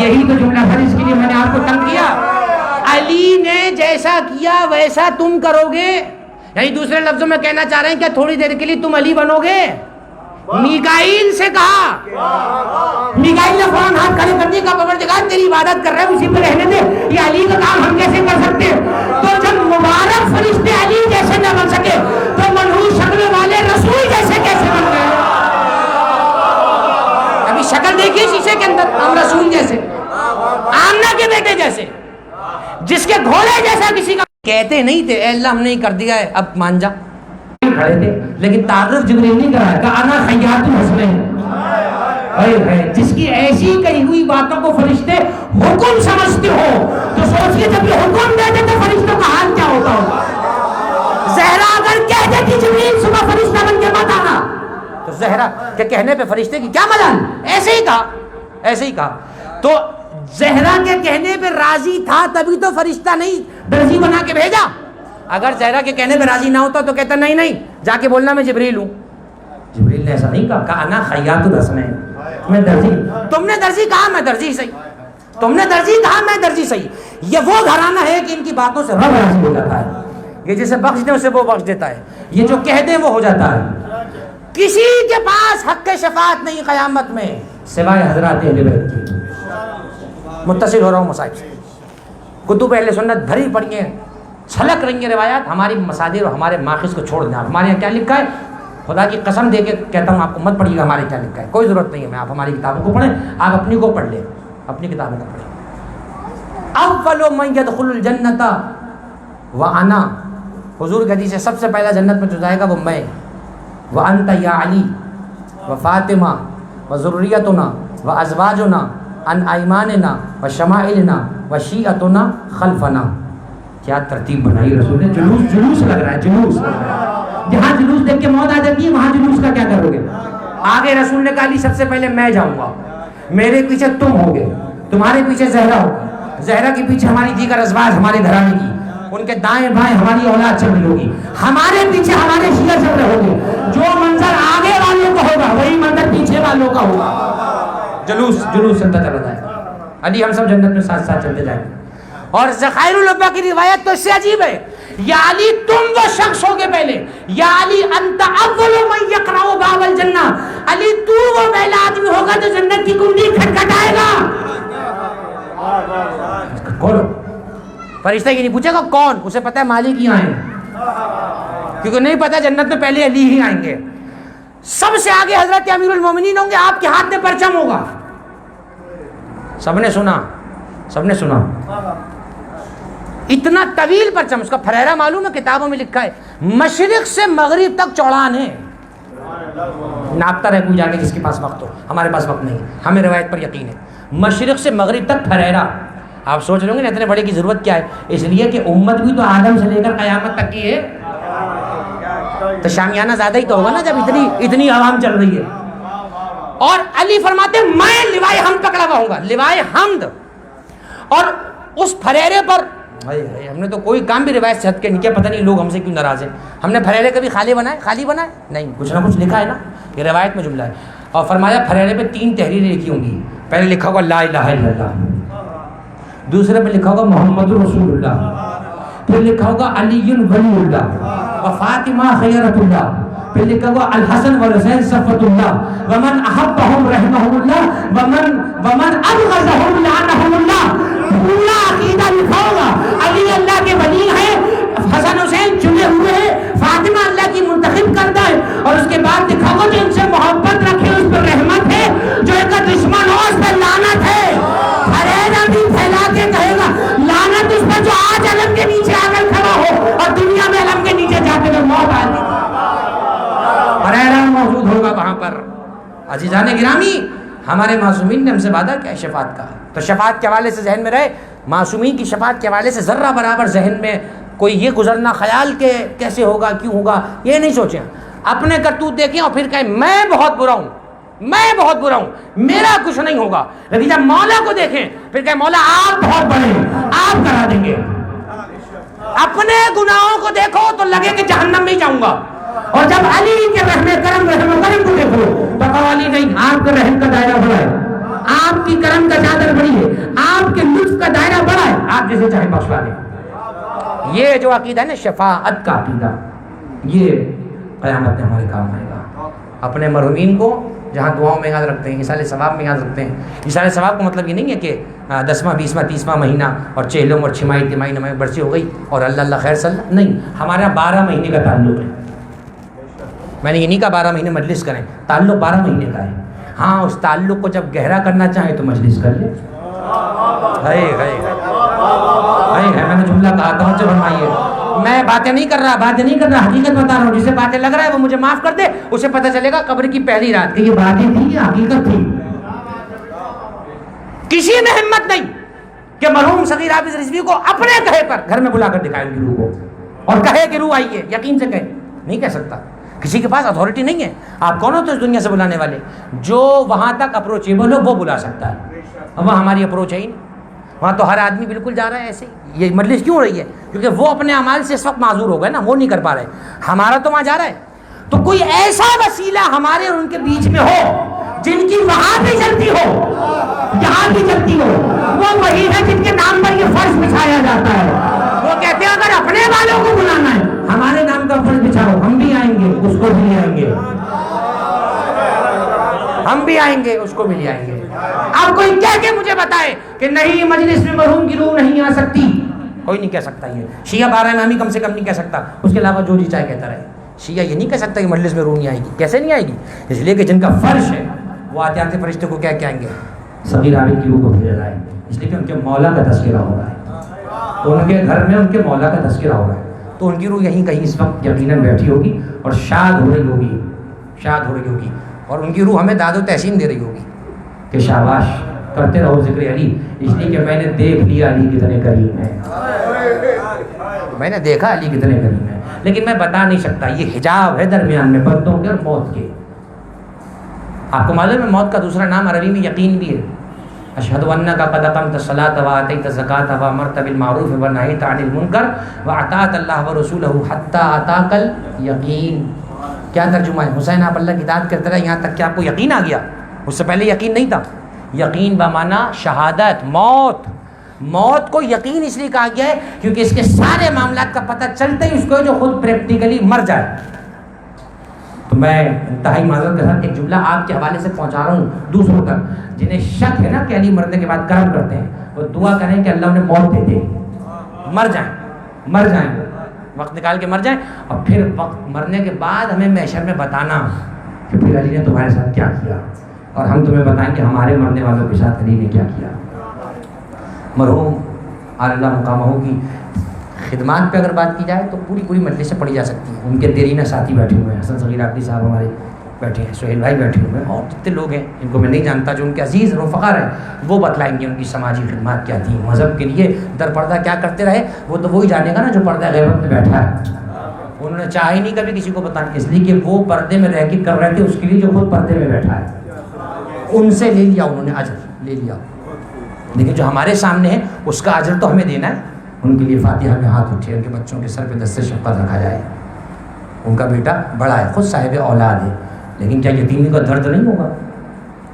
یہی تو جملہ ہے اس کے لیے میں نے آپ کو تنگ کیا. علی نے جیسا کیا ویسا تم کرو گے. یعنی دوسرے لفظوں میں کہنا چاہ رہے ہیں کیا تھوڑی دیر کے لیے تم علی بنو گے. میکائیل سے کہا، میکائیل نے فوراً ہاتھ کھڑے کر دیا، پروردگار تیری عبادت کر رہے ہیں اسی پہ رہنے دے، یہ علی کا کام ہم کیسے کر سکتے ہیں. تو جب مبارک فرشتے علی جیسے نہ بن سکے تو منحوس شکل والے رسول جیسے کیسے بن گئے. ابھی شکل دیکھیے شیشے کے اندر، ہم رسول جیسے، آمنہ کے بیٹے جیسے، جس کے گھوڑے جیسا کسی کا. کہتے نہیں تھے اے اللہ ہم نے کر دیا ہے اب مان جا. کھڑے تھے لیکن تعارف جبریل نہیں کرایا کہ انا خیاط الحسنین. جس کی ایسی کہی ہوئی باتوں کو فرشتے حکم سمجھتے ہو تو سوچئے جب یہ حکم دیتے تو فرشتوں کا حال کیا ہوتا ہوگا. زہرا اگر کہہ دیتی جبریل صبح فرشتہ بن کے مت آنا تو زہرا کے کہنے پہ فرشتے کی کیا ملال. ایسے ہی کہا، ایسے ہی کہا. تو زہرا کے کہنے پہ راضی تھا تبھی تو فرشتہ نہیں درزی بنا کے بھیجا. اگر زہرا کے کہنے پہ راضی نہ ہوتا تو کہتا نہیں نہیں جا کے بولنا میں جبریل ہوں. جبریل نے ایسا نہیں کہا کہ انا خیاط الحسنین، میں درزی. تم نے درزی کہا میں درزی صحیح، تم نے درزی کہا میں درزی صحیح. یہ وہ گھرانہ ہے کہ ان کی باتوں سے رب راضی ہو جاتا ہے. یہ جسے بخش دیں اسے وہ بخش دیتا ہے، یہ جو کہہ دیں وہ ہو جاتا ہے. کسی کے پاس حق شفاعت نہیں قیامت میں سوائے حضرات اہل بیت کی. متصل ہو رہا ہوں مسائل سے. کتب اہل سنت بھری پڑی ہیں، چھلک رہی ہیں روایات. ہماری مصادر اور ہمارے ماخذ کو چھوڑ دیں. ہمارے یہاں کیا لکھا ہے خدا کی قسم دے کے کہتا ہوں آپ کو مت پڑھیے گا ہمارے کیا لکھا ہے، کوئی ضرورت نہیں ہے. میں آپ ہماری کتابوں کو پڑھیں، آپ اپنی کو پڑھ لیں، اپنی کتابوں کو پڑھیں. اول من يدخل الجنت وانا، حضور کی حدیث ہے سب سے پہلا جنت میں جو جائے گا وہ میں. وانت یا علی وفاطمہ وذریتنا وازواجنا عن ایماننا وشمائلنا وشیعتنا خلفنا. کیا ترتیب بنائی رسول نے. جلوس جلوس لگ رہا ہے، جلوس. جہاں جلوس دیکھ کے موت آ جاتی ہے وہاں جلوس کا کیا کرو گے. آگے رسول نے کہا علی سب سے پہلے میں جاؤں گا، میرے پیچھے تم ہوگے، تمہارے پیچھے زہرا ہوگا، زہرا کے پیچھے ہماری دیگر ازواج ہمارے گھرانے کی، ان کے دائیں بائیں ہماری اولاد چل رہی ہوگی، ہمارے پیچھے ہمارے شیعہ چل رہے ہوں گے. جو منظر آگے والوں کا ہوگا وہی منظر پیچھے والوں کا ہوگا. جلوس جلوس چلتا چلا جائے گا. علی ہم سب جنت میں ساتھ ساتھ چلتے جائیں گے. اور ذخائر الابا کی روایت تو اس سے عجیب ہے. یا علی تم وہ شخص ہوگے پہلے، یا علی انت اول من یقرع باب الجنہ، علی تو وہ پہلا آدمی ہوگا جو جنت کی کنڈی کھٹکھٹائے گا. کھولو. فرشتہ یہ نہیں پوچھے گا کون، اسے پتا ہے مالک ہی آئیں، کیونکہ نہیں پتا جنت میں پہلے علی ہی آئیں گے. سب سے آگے حضرت امیر المومنین ہوں گے, آپ کے ہاتھ میں پرچم ہوگا. سب نے سنا اتنا طویل پرچم, اس کا پھریرا معلوم ہے, کتابوں میں لکھا ہے مشرق سے مغرب تک چوڑان ہے. ناپتا رہے کوئی جانے جس کے پاس وقت ہو, ہمارے پاس وقت نہیں, ہمیں روایت پر یقین ہے. مشرق سے مغرب تک پھریرا. آپ سوچ رہے ہوں گے اتنے بڑے کی ضرورت کیا ہے, اس لیے کہ امت بھی تو آدم سے لے کر قیامت تک کی ہے, تو شامیانہ زیادہ ہی تو ہوگا نا جب اتنی عوام چل رہی ہے. اور علی فرماتے ہیں میں لوائے حمد پکڑا ہوا ہوں گا, لوائے حمد. اور اس پھریرے پر ہم نے تو کوئی کام بھی روایت سے ہٹ کے نہیں کیا, پتہ نہیں لوگ ہم سے کیوں ناراض ہیں. ہم نے پھریرے کبھی خالی بنائے نہیں, کچھ نہ کچھ لکھا ہے نا, یہ روایت میں جملہ ہے. اور فرمایا پھریرے پہ 3 تحریریں لکھی ہوں گی. پہلے لکھا ہوگا لا الہ الا اللہ, دوسرے پہ لکھا ہوگا محمد رسول اللہ, پھر لکھا ہوگا علی ولی اللہ و فاطمہ خیرۃ اللہ, پھر لکھا ہوگا الحسن والحسین صفوۃ اللہ ومن احبهم رحمهم اللہ ومن ابغضهم لعنهم اللہ. پورا عقیدہ لکھا ہوگا. علی اللہ کے ولی ہیں, حسن حسین چنے ہوئے ہیں, فاطمہ اللہ کی منتخب کردہ ہے. اور اس کے بعد لکھا ہوگا جو ان سے محبت رکھے اس پر رحمت ہے, جو ایک دشمن ہو اس پر لعنت ہے. پھریرا بھی پھیلا کے کہے گا لعنت اس پر جو آج علم کے نیچے آ کر کھڑا ہو اور دنیا میں علم کے نیچے جاتے ہوئے موت آ گئی. پھریرا موجود ہوگا وہاں پر. عزیزان گرامی, ہمارے معصومین نے ہم سے وعدہ کیا ہے شفاعت کا, تو شفاعت کے حوالے سے ذہن میں رہے. معصومین کی شفاعت کے حوالے سے ذرہ برابر ذہن میں کوئی یہ گزرنا خیال کہ کیسے ہوگا کیوں ہوگا, یہ نہیں سوچیں. اپنے کرتوت دیکھیں اور پھر کہیں میں بہت برا ہوں, میرا کچھ نہیں ہوگا. لیکن جب مولا کو دیکھیں پھر کہیں مولا آپ بہت بڑے ہیں, آپ کرا دیں گے. اپنے گناہوں کو دیکھو تو لگے کہ جہنم میں جاؤں گا, اور جب علی کے رحم کرم کو دیکھو تو کہو علی نہیں, آپ کے رحم کا دائرہ بڑا ہے, آپ کی کرم کا چادر بڑی ہے, آپ کے لطف کا دائرہ بڑا ہے, آپ جسے چاہے بخشوا دیں. یہ جو عقیدہ ہے نا شفاعت کا عقیدہ, یہ قیامت میں ہمارے کام آئے گا. اپنے مرحومین کو جہاں دعاؤں میں یاد رکھتے ہیں, ایصال ثواب میں یاد رکھتے ہیں. ایصال ثواب کا مطلب یہ نہیں ہے کہ 10واں 20واں 30واں مہینہ اور چہلم اور چھمائی تمائی نمائی برسی ہو گئی اور اللہ خیر صلی اللہ, نہیں. ہمارا 12 مہینے کا تعلق ہے. میں نے یہ نہیں کہا 12 مہینے مجلس کریں, تعلق 12 مہینے کا ہے. ہاں اس تعلق کو جب گہرا کرنا چاہیں تو مجلس کر لیں. میں نے جملہ کہا تھا, سے فرمائیے میں باتیں نہیں کر رہا, حقیقت بتا رہا ہوں. جسے باتیں لگ رہا ہے وہ مجھے معاف کر دے, اسے پتہ چلے گا قبر کی پہلی رات کہ یہ باتیں تھیں یا حقیقت تھی. کسی میں ہمت نہیں کہ مرحوم صغیر حافظ رضوی کو اپنے کہے پر گھر میں بلا کر دکھائے ان کی روح کو اور کہے کہ روح آئیے, یقین سے کہے. نہیں کہہ سکتا, کسی کے پاس اتھارٹی نہیں ہے. آپ کون ہو تو اس دنیا سے بلانے والے؟ جو وہاں تک اپروچیبل ہو وہ بلا سکتا ہے. اب وہ ہماری اپروچ ہے ہی نہیں. وہاں تو ہر آدمی بالکل جا رہا ہے ایسے ہی. یہ مجلس کیوں ہو رہی ہے؟ کیونکہ وہ اپنے اعمال سے اس وقت معذور ہو گئے نا, وہ نہیں کر پا رہے. ہمارا تو وہاں جا رہا ہے. تو کوئی ایسا وسیلہ ہمارے اور ان کے بیچ میں ہو جن کی وہاں بھی چلتی ہو یہاں بھی چلتی ہو, وہ وہی ہے جن کے نام پر یہ فرض بچھایا جاتا ہے. وہ کہتے ہیں اگر اپنے والوں کو بلانا ہے ہمارے نام کا فرض بچھاؤ, ہم بھی آئیں گے, اس کو بھی لے آئیں گے, ہم بھی آئیں گے, اس کو بھی لے آئیں گے. اب کوئی کہہ کے مجھے بتائے کہ نہیں مجلس میں مرحوم کی روح نہیں آ سکتی, کوئی نہیں کہہ سکتا. یہ شیعہ 12 امامی کم سے کم نہیں کہہ سکتا. اس کے علاوہ جو جی چاہے کہتا رہے. شیعہ یہ نہیں کہہ سکتا کہ مجلس میں روح نہیں آئے گی. کیسے نہیں آئے گی؟ اس لیے کہ جن کا فرش ہے وہ آتے آتے فرشتے کو کیا کہیں گے, صغیر عابد کی روح کو بھیجا جائے. اس لیے کہ ان کے مولا کا تذکرہ ہو رہا ہے, تو ان کے گھر میں ان کے مولا کا تذکرہ ہو رہا ہے. تو ان کی روح یہیں کہیں اس وقت یقیناً بیٹھی ہوگی اور شاد ہو رہی ہوگی, اور ان کی روح ہمیں داد و تحسین دے رہی ہوگی کہ شاباش کرتے رہو ذکر علی, اس لیے کہ میں نے دیکھ لیا علی کتنے کریم ہے, میں نے دیکھا علی کتنے کریم ہے. لیکن میں بتا نہیں سکتا, یہ حجاب ہے درمیان میں بندوں کے اور موت کے. آپ کو معلوم ہے موت کا دوسرا نام عربی میں یقین بھی ہے. اشہد انک قد اقمت الصلاۃ وآتیت الزکاۃ وامرت بالمعروف ونہیت عن المنکر واطعت اللہ ورسولہ حتی اتاک الیقین. کیا ترجمہ ہے؟ حسین آپ اللہ کی اطاعت کرتے رہے یہاں تک کہ آپ کو یقین آ گیا. اس سے پہلے یقین نہیں تھا. یقین بمعنی شہادت, موت کو یقین اس لیے کہا گیا ہے کیونکہ اس کے سارے معاملات کا پتہ چلتے ہی اس کو جو خود پریکٹیکلی مر جائے. تو میں انتہائی معذرت کے ساتھ ایک جملہ آپ کے حوالے سے پہنچا رہا ہوں دوسروں تک, جنہیں شک ہے نا کہ علی مرنے کے بعد کرم کرتے ہیں, وہ دعا کریں کہ اللہ انہیں موت دے دے, مر جائیں وہ وقت نکال کے مر جائیں, اور پھر وقت مرنے کے بعد ہمیں محشر میں بتانا کہ پھر علی نے تمہارے ساتھ کیا کیا، اور ہم تمہیں بتائیں کہ ہمارے مرنے والوں کے ساتھ علی نے کیا کیا۔ مرحوم اعلیٰ مقامہ کی خدمات پہ اگر بات کی جائے تو پوری مجلسیں پڑھی جا سکتی ہیں۔ ان کے دیرینہ ساتھی بیٹھے ہوئے ہیں، حسن صغیر عابدی صاحب ہمارے بیٹھے ہیں، سہیل بھائی بیٹھے ہوئے ہیں، اور جتنے لوگ ہیں ان کو میں نہیں جانتا، جو ان کے عزیز رفقا ہیں وہ بتلائیں گے ان کی سماجی خدمات کیا تھیں، مذہب کے لیے در پردہ کیا کرتے رہے۔ وہ تو وہی جانے گا نا جو پردہ غیبت میں بیٹھا ہے۔ انہوں نے چاہا ہی نہیں کبھی کسی کو بتانا، اس لیے کہ وہ پردے میں رہ کے کر رہے تھے اس کے لیے جو خود پردے میں بیٹھا ہے، ان سے لے لیا انہوں نے، اجر لے لیا، لیکن جو ہمارے سامنے ہے اس کا اجر تو ہمیں دینا ہے۔ ان کے لیے فاتحہ میں ہاتھ اٹھے، ان کے بچوں کے سر پہ دست شفقت رکھا جائے۔ ان کا بیٹا بڑا ہے، خود صاحب اولاد ہے، لیکن کیا یتیمی کا درد نہیں ہوگا؟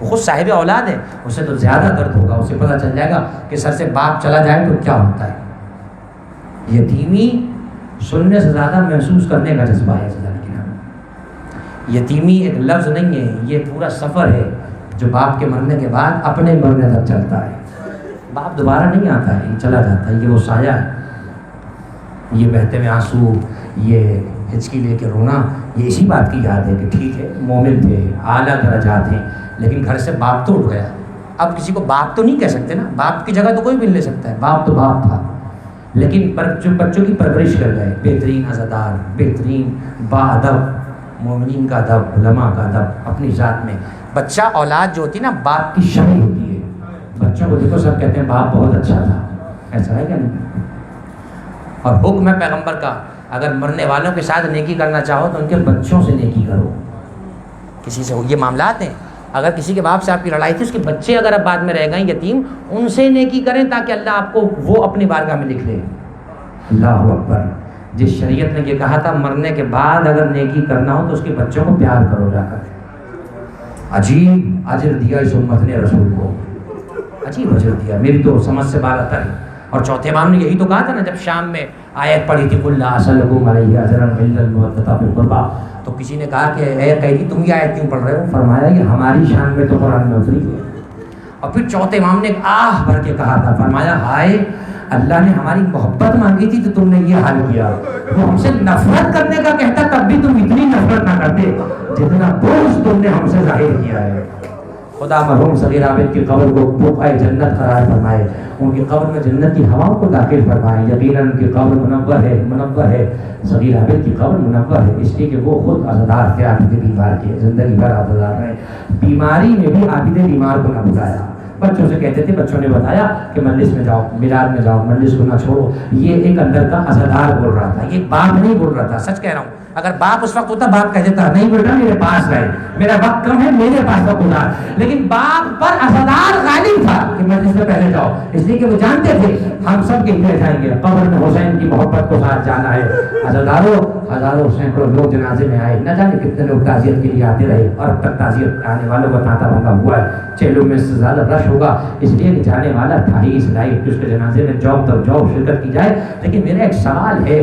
وہ خود صاحب اولاد ہے، اسے تو زیادہ درد ہوگا، اسے پتہ چل جائے گا کہ سر سے باپ چلا جائے تو کیا ہوتا ہے۔ یتیمی سننے سے زیادہ محسوس کرنے کا جذبہ ہے۔ یتیمی ایک لفظ نہیں ہے، یہ پورا سفر ہے جو باپ کے مرنے کے بعد اپنے مرنے تک چلتا ہے۔ باپ دوبارہ نہیں آتا ہے، یہ چلا جاتا ہے، یہ وہ سایہ ہے، یہ بہتے میں آنسو، یہ ہچکی لے کے رونا، یہ اسی بات کی یاد ہے کہ ٹھیک ہے مومن تھے، اعلیٰ درجات ہیں، لیکن گھر سے باپ تو اٹھ گیا۔ اب کسی کو باپ تو نہیں کہہ سکتے نا، باپ کی جگہ تو کوئی بھی لے سکتا ہے، باپ تو باپ تھا، لیکن جو بچوں کی پرورش کر گئے، بہترین عزادار، بہترین باادب، مومنین کا ادب، علماء کا ادب اپنی ذات میں۔ بچہ اولاد جو ہوتی ہے نا باپ کی شبیہ ہوتی ہے، بچوں کو دیکھو سب کہتے ہیں باپ بہت اچھا تھا، ایسا ہے کیا نہیں؟ اور حکم ہے پیغمبر کا، اگر مرنے والوں کے ساتھ نیکی کرنا چاہو تو ان کے بچوں سے نیکی کرو۔ کسی سے یہ معاملات ہیں، اگر کسی کے باپ سے آپ کی لڑائی تھی، اس کے بچے اگر اب بعد میں رہ گئے یتیم، ان سے نیکی کریں تاکہ اللہ آپ کو وہ اپنی بارگاہ میں لکھ لے۔ اللہ اکبر۔ جس شریعت نے یہ کہا تھا مرنے کے بعد اگر نیکی کرنا ہو تو اس کے بچوں کو پیار کرو جا کر، عجیب اجر دیا اس امت نے رسول کو، عجیب اجر دیا، میری تو سمجھ سے باہر آتا ہے۔ اور چوتھے امام نے یہی تو کہا تھا نا، جب شام میں آیت پڑھی تھی قل لا اسألکم علیہ اجرا الا المودۃ فی القربى، تو کسی نے کہا کہ اے قیدی تم یہ آیت کیوں پڑھ رہے ہو؟ فرمایا یہ ہماری شان میں تو قرآن میں اتری ہے۔ اور پھر چوتھے امام نے ایک آہ بھر کے کہا تھا، فرمایا ہائے اللہ نے ہماری محبت مانگی تھی تو تم نے یہ حال کیا، وہ ہم سے نفرت کرنے کا کہتا تب بھی تم اتنی نفرت نہ کرتے جتنا بغض تم نے ہم سے ظاہر کیا ہے۔ خدا مرحوم صغیر عابد کی قبر کو بقعہ جنت قرار فرمائے، ان کی قبر میں جنت کی ہواؤں کو داخل فرمائے۔ یقیناً ان کی قبر منور ہے، صغیر عابد کی قبر منور ہے، اس لیے کہ وہ خود عزادار تھے، عابد بیمار کے، زندگی بھر عزادار رہے، بیماری میں بھی عابد بیمار کو نہ بلایا۔ بچوں سے کہتے تھے، بچوں نے بتایا کہ مجلس میں جاؤ، میلاد میں جاؤ، مجلس کو نہ چھوڑو۔ یہ ایک اندر کا عزادار بول رہا تھا، یہ باپ نہیں بول رہا تھا، سچ کہہ رہا ہوں۔ اگر باپ اس وقت ہوتا باپ کہہ دیتا نہیں بیٹا میرے پاس رہے، میرا وقت کم ہے، میرے پاس کا گزار، لیکن باپ پر عزادار غالب تھا کہ مجلس سے پہلے جاؤ، اس لیے کہ وہ جانتے تھے ہم سب کے لیے جائیں گے، قبر میں حسین کی محبت کو ساتھ جانا ہے۔ عزاداروں ہزاروں سینکڑوں لوگ جنازے میں آئے، نہ جانے کتنے لوگ تعزیت کے لیے آتے رہے، اور اب تک تعزیت آنے والوں کا تانتا بھنگا ہوا ہے، چہلوں میں سے زیادہ رش ہوگا، اس لیے کہ جانے والا تھا ہی اس لائق کہ اس کے جنازے میں جاؤ تو جاؤ شرکت کی جائے۔ لیکن میرا ایک سوال ہے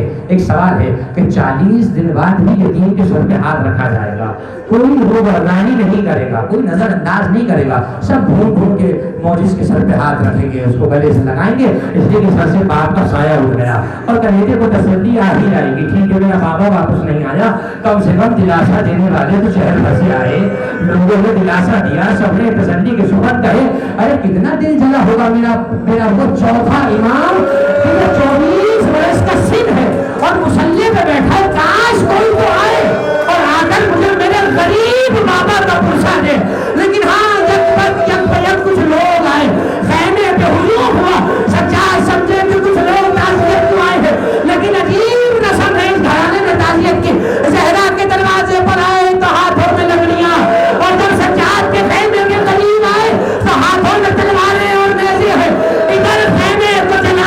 کہ 40 دن بعد ہی یتیم کے سر پہ ہاتھ رکھا جائے گا، کوئی روبردانی نہیں کرے گا، کوئی نظر انداز نہیں کرے گا، سب گھوم کے موجز کے سر پہ ہاتھ رکھیں گے، اس کو گلے سے لگائیں گے، اس لیے کہ سر سے باپ کا سایہ اٹھ گیا، اور کلیجے کو تسلی آ ہی جائے گی، ٹھیک ہے میرا بابا واپس نہیں آیا، کم سے کم دلاسا دینے والے تو شہر بھر سے آئے، لوگوں نے دلاسا دیا، سب نے تسلی کی صحبت کہے، ارے کتنا دل جلا ہوگا میرا وہ چوتھا امام، 24 برس کا سن ہے اور مصلی پہ بیٹھا ہے، کاش کوئی تو آئے اور آ کر مجھے میرے غریب بابا کا پوچھا دے۔ لیکن ہاں یک کچھ لوگ آئے، خیمے پہ ہجوم ہوا، سجاد سمجھے کہ کچھ لوگ تعزیت کو آئے ہیں، لیکن عجیب رسم ہے اس گھرانے میں تعزیت کی، زہرا کے دروازے پر آئے تو ہاتھوں میں لکڑیاں، اور جب سجاد کے خیمے کے قریب آئے تو ہاتھوں میں تلواریں اور نیزے ہیں، ادھر خیمے کو جلا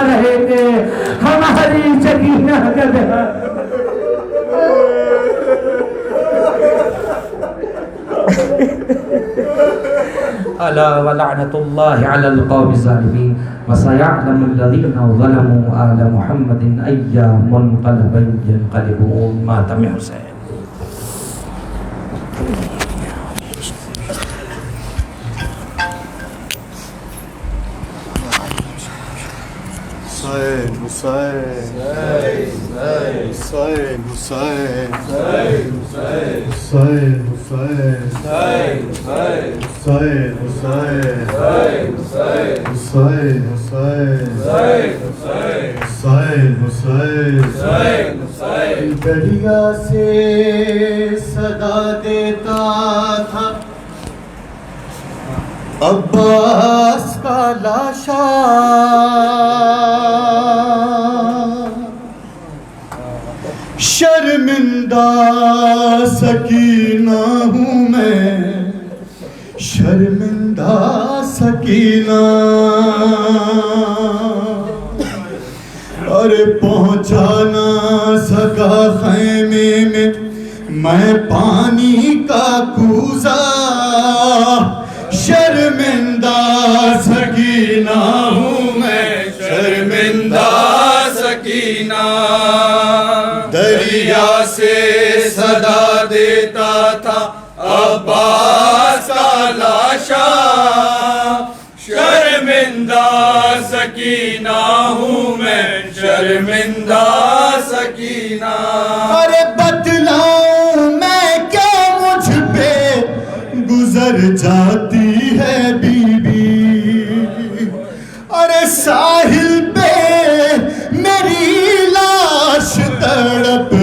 رہے تھے ہماری سکینہ کا دھیان. الا ولعنۃ اللہ علی القوم الظالمین وسيعلم الذين ظلموا آل محمد أي منقلب ينقلبون. ماتم حسین. Hussein, دریا سے صدا دیتا تھا عباس کا لاشا، شرمندہ سکینہ ہوں میں، شرمندہ سکینہ. اور پہنچا نہ سکا خیمے میں پانی کا کوزہ، شرمندہ سکینہ ہوں میں، شرمندہ سکینہ. دریا سے صدا دیتا تھا عباس کا لاشا، شرمندہ سکینہ ہوں میں، شرمندہ سکینہ. ارے بتلاؤں میں کیا مجھ پہ گزر جاتی ہے بی بی، ارے ساحل پہ میری لاش تڑپ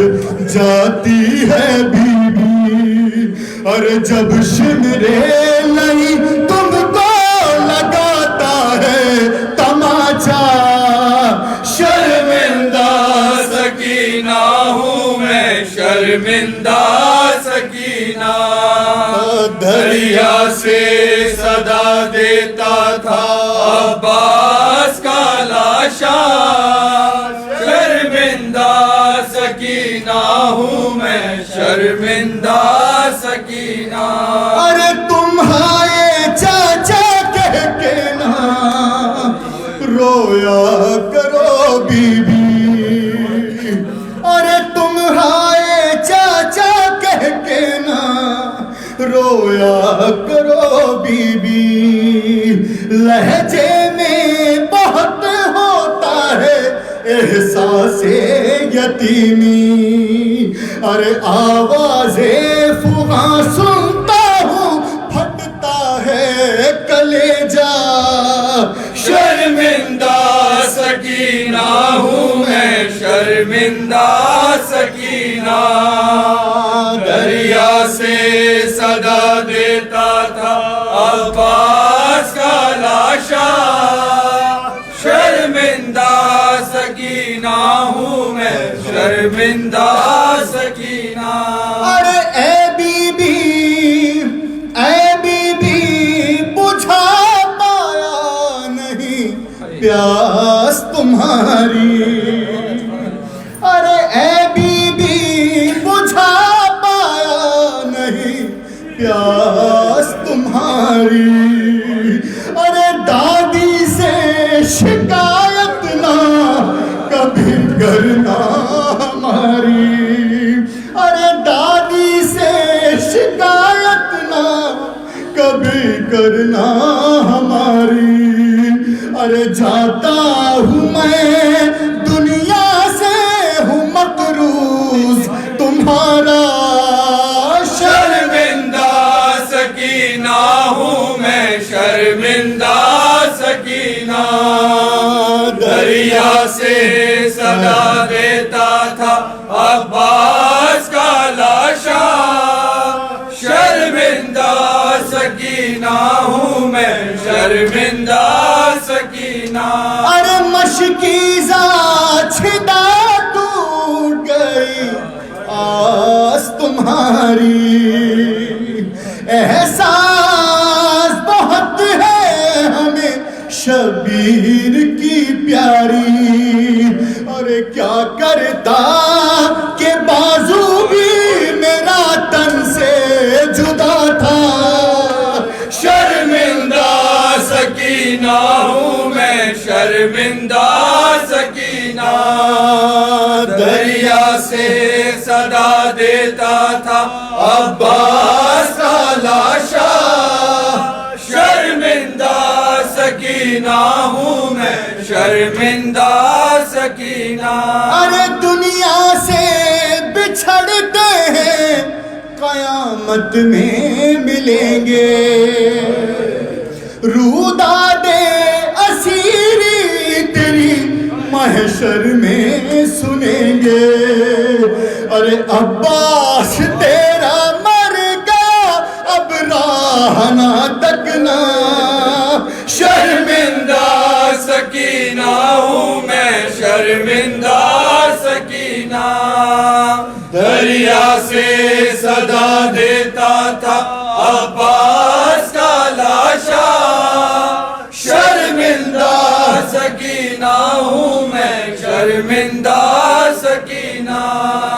جاتی ہے بی بی. اور جب شمرے نہیں تم کو لگاتا ہے تماچا، شرمندہ سکینہ ہوں میں، شرمندہ سکینہ. دریا سے صدا دیتا تھا عباس کا لاشا، شرمندہ سکینہ ہوں میں، شرمندہ سکینہ. ارے تمہارے چاچا کہہ کے نا رویا کرو بی بی، ارے تمہارے چاچا کہہ کے نا رویا کرو بی بی. لہجے میں بہت ہوتا ہے احساس یتیمی، ارے آواز فغاں سنتا ہوں پھٹتا ہے کلیجہ، شرمندہ سکینہ ہوں میں، شرمندہ سکینہ. دریا سے صدا دیتا تھا عباس کا لاشا، شرمندہ سکینہ ہوں میں، شرمندہ سکینہ. ارے اے بی بی، اے بی بی بجھا پایا نہیں پیاس تمہاری، ارے اے بی بی بجھا پایا نہیں پیاس تمہاری. ارے دادی سے شکایت نہ کبھی کرنا ہماری، ارے دادی سے شکایت نہ کبھی کرنا ہماری. ارے جاتا ہوں میں دنیا سے ہوں مقروض تمہارا، شرمندہ سکینہ ہوں میں، شرمندہ سکینہ. دریا سے صدا دیتا تھا عباس کا لاشا، شرمندہ سکینہ ہوں میں، شرمندہ سکینہ. ارے مشکیزہ چھدا ٹوٹ گئی آس تمہاری، احساس بہت ہے ہمیں شب تدبیر کی پیاری، اور کیا کرتا کہ بازو بھی میرا تن سے جدا تھا. شرمندہ سکینہ ہوں میں، شرمندہ سکینہ. دریا سے صدا دیتا تھا عباس کا لاشا. شرمندہ سکینہ ہوں میں، شرمندہ سکینہ. ارے دنیا سے بچھڑتے ہیں قیامت میں ملیں گے، رودادے اسیری تیری محشر میں سنیں گے. ارے عباس تیرا مر گیا اب راہ نہ تکنا. شرمندہ سکینہ ہوں میں، شرمندہ سکینہ. دریا سے صدا دیتا تھا عباس کا لاشا. شرمندہ سکینہ ہوں میں، شرمندہ سکینہ.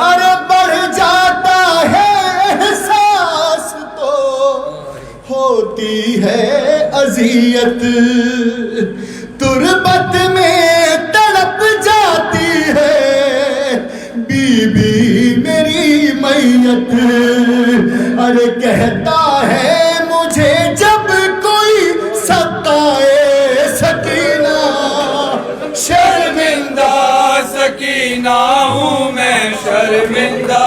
ارے بڑھ جاتا ہے احساس تو ہوتی ہے اذیت، تربت میں تڑپ جاتی ہے بی بی میری میت. ارے کہتا ہے مجھے جب کوئی ستائے سکینہ. شرمندہ سکینہ ہوں میں، شرمندہ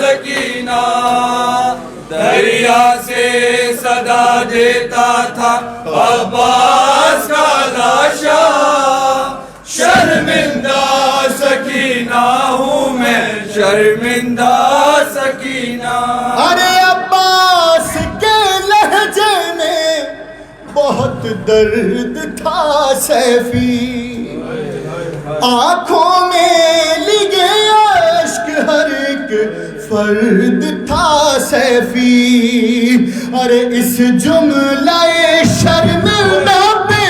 سکینہ. دریا سے صدا دیتا تھا عباس کا لاشا. شرمندہ سکینہ ہوں میں، شرمندہ سکینہ. ارے عباس کے لہجے میں بہت درد تھا سیفی، آنکھوں میں لگے اشک ہر ایک فرد تھا سیفی. ارے اس جملہ شرمندہ پہ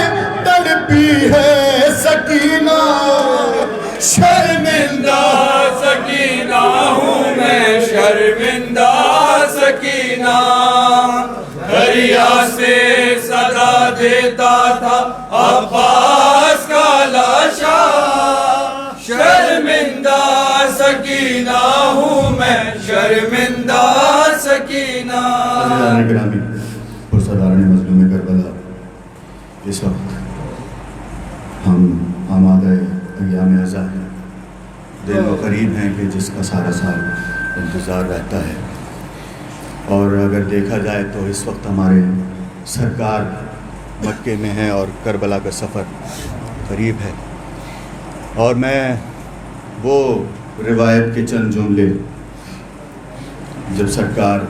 تڑپی ہے سکینہ. شرمندہ سکینہ ہوں میں، شرمندہ سکینہ. دریا سے صدا دیتا تھا عباس کا لاشا. شرمندہ سکینہ ہوں میں، شرمندہ سکینہ. عزیزان گرامی، پرسرار مظلوم کربلا، اس وقت ہم آمادہ ایام عزا ہیں، دل و قریب ہیں کہ جس کا سارا سال انتظار رہتا ہے. اور اگر دیکھا جائے تو اس وقت ہمارے سرکار مکے میں ہیں اور کربلا کا سفر قریب ہے. اور میں وہ روایت کے چند جملے جب سرکار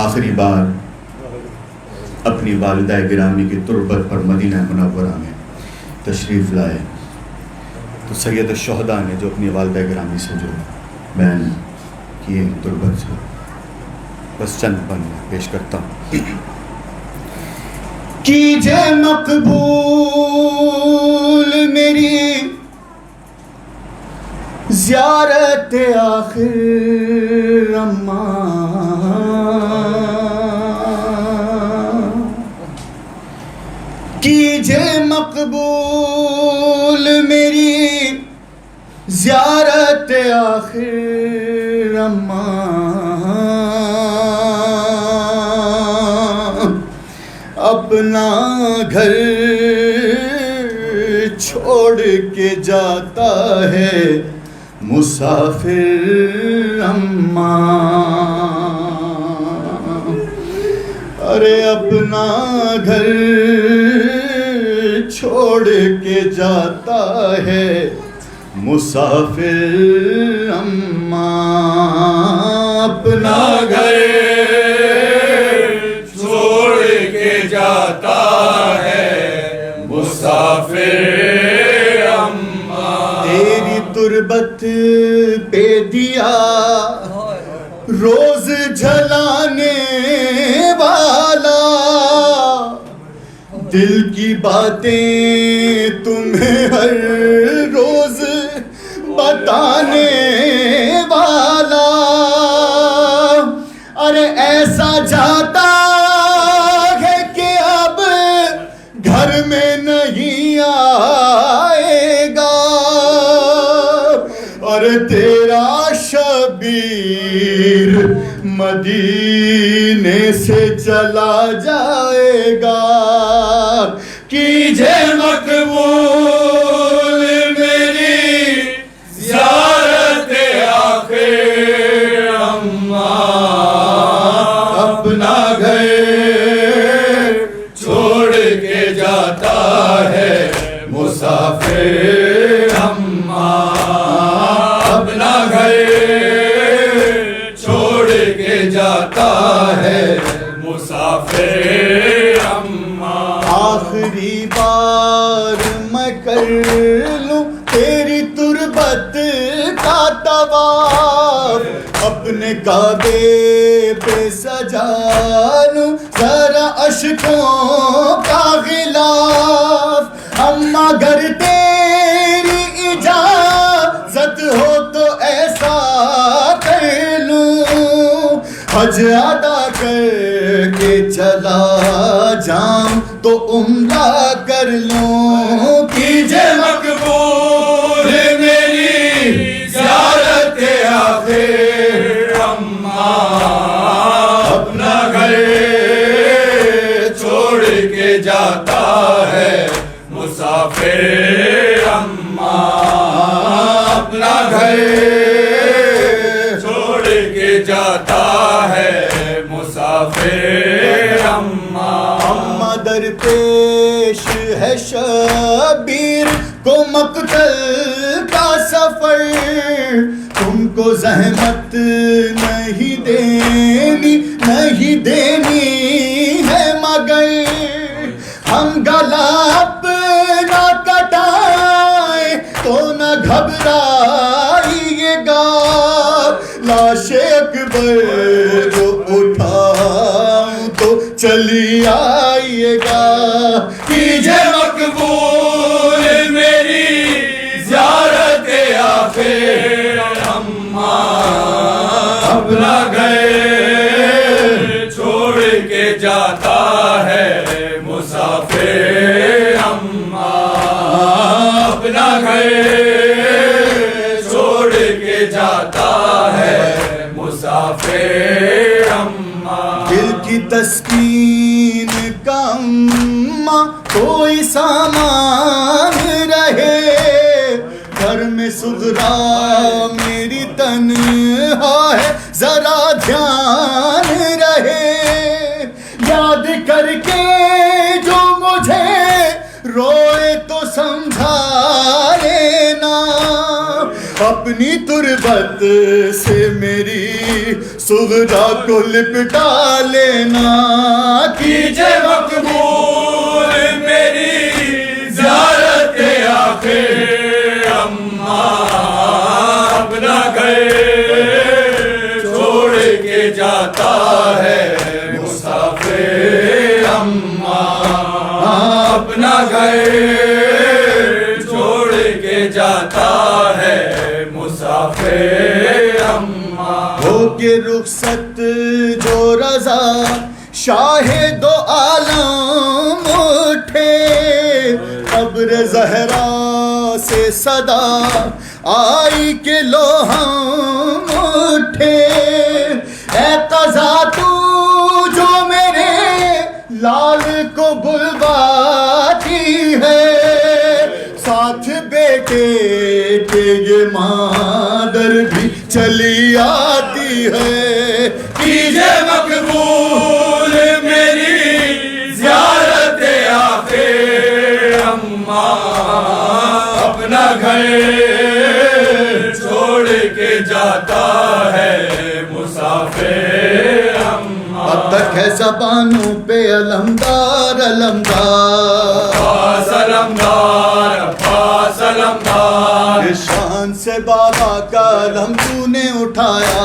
آخری بار اپنی والدہ گرامی کی تربت پر مدینہ منورہ میں تشریف لائے تو سید الشہداء نے جو اپنی والدہ گرامی سے جو بیان کیے تربت سے، بس چند بند پیش کرتا ہوں. کیجے مقبول میری زیارت آخر اماں، کیجے مقبول میری زیارت آخر اماں. اپنا گھر چھوڑ کے جاتا ہے مسافر اماں. ارے اپنا گھر چھوڑ کے جاتا ہے مسافر اماں. اپنا گھر چھوڑ کے جاتا ہے مسافر اماں. تیری تربت پہ دیا روز جلانے والا دل کی باتیں تمہیں ہر روز بتانے والا، ارے ایسا جاتا ہے کہ اب گھر میں نہیں آئے گا، اور تیرا شبیر مدینے سے چلا جائے گا، کیجے مقبول میری زیارت آخر اماں، اپنا گھر چھوڑ کے جاتا ہے مسافر اماں، اپنا گھر چھوڑ کے جاتا ہے مسافر اماں۔ آخری بار میں کر لوں تیری تربت کا طواف، اپنے کعبے پہ سجا لوں ذرا اشکوں کا غلاف، اما گر تیری اجازت ہو تو ایسا کر لوں، حج ادا کر کے چلا جاؤں تو عمرہ کر لوں، کیجے مقبول میری زیارت آخر اماں، اپنا گھر چھوڑ کے جاتا ہے مسافر اماں، اپنا گھر چھوڑ کے جاتا ہے مسافر اماں۔ اما در پیش ہے شبیر کو مقتل کا سفر، تم کو زحمت نہیں دینی ہے مگر ہم گلا اپنا کٹائیں تو نہ گھبرائیے گا، لاش اکبر کو اٹھاؤں تو چلی آئیے گا، کیجے مقبول میری زیارت آخر اماں، اپنا گھر چھوڑ کے جاتا ہے مسافر اماں، اپنا گھر چھوڑ کے جاتا ہے مسافر اماں۔ دل کی تسکین کا اماں کوئی سامان رہے، گھر میں سغرا میری تنہا ہے ذرا دھیان رہے، یاد کر کے جو مجھے روئے تو سمجھا لینا، اپنی تربت سے میری سغرا کو لپٹا لینا، کیجے مقبول میری زیارت آخر اماں، اپنا گھر چھوڑ کے جاتا ہے مسافر اماں، اپنا گھر چھوڑ کے جاتا ہے مسافر اماں۔ ہو کے رخصت جو رضا شاہ دو عالم اٹھے، قبر زہرا سے صدا آئی کہ لو ہم اٹھے، اے قضا تو جو میرے لال کو بلواتی ہے، ساتھ بیٹے کے یہ مادر بھی چلی آتی ہے، کیجے مقبول میری زیارت آخر اماں، اپنا گھر چھوڑ کے جاتا ہے مسافر اماں۔ اب تک ہے زبانوں پہ علمدار علمدار، عباس علمدار، عباس علمدار، شان سے بابا کا علم تو نے اٹھایا،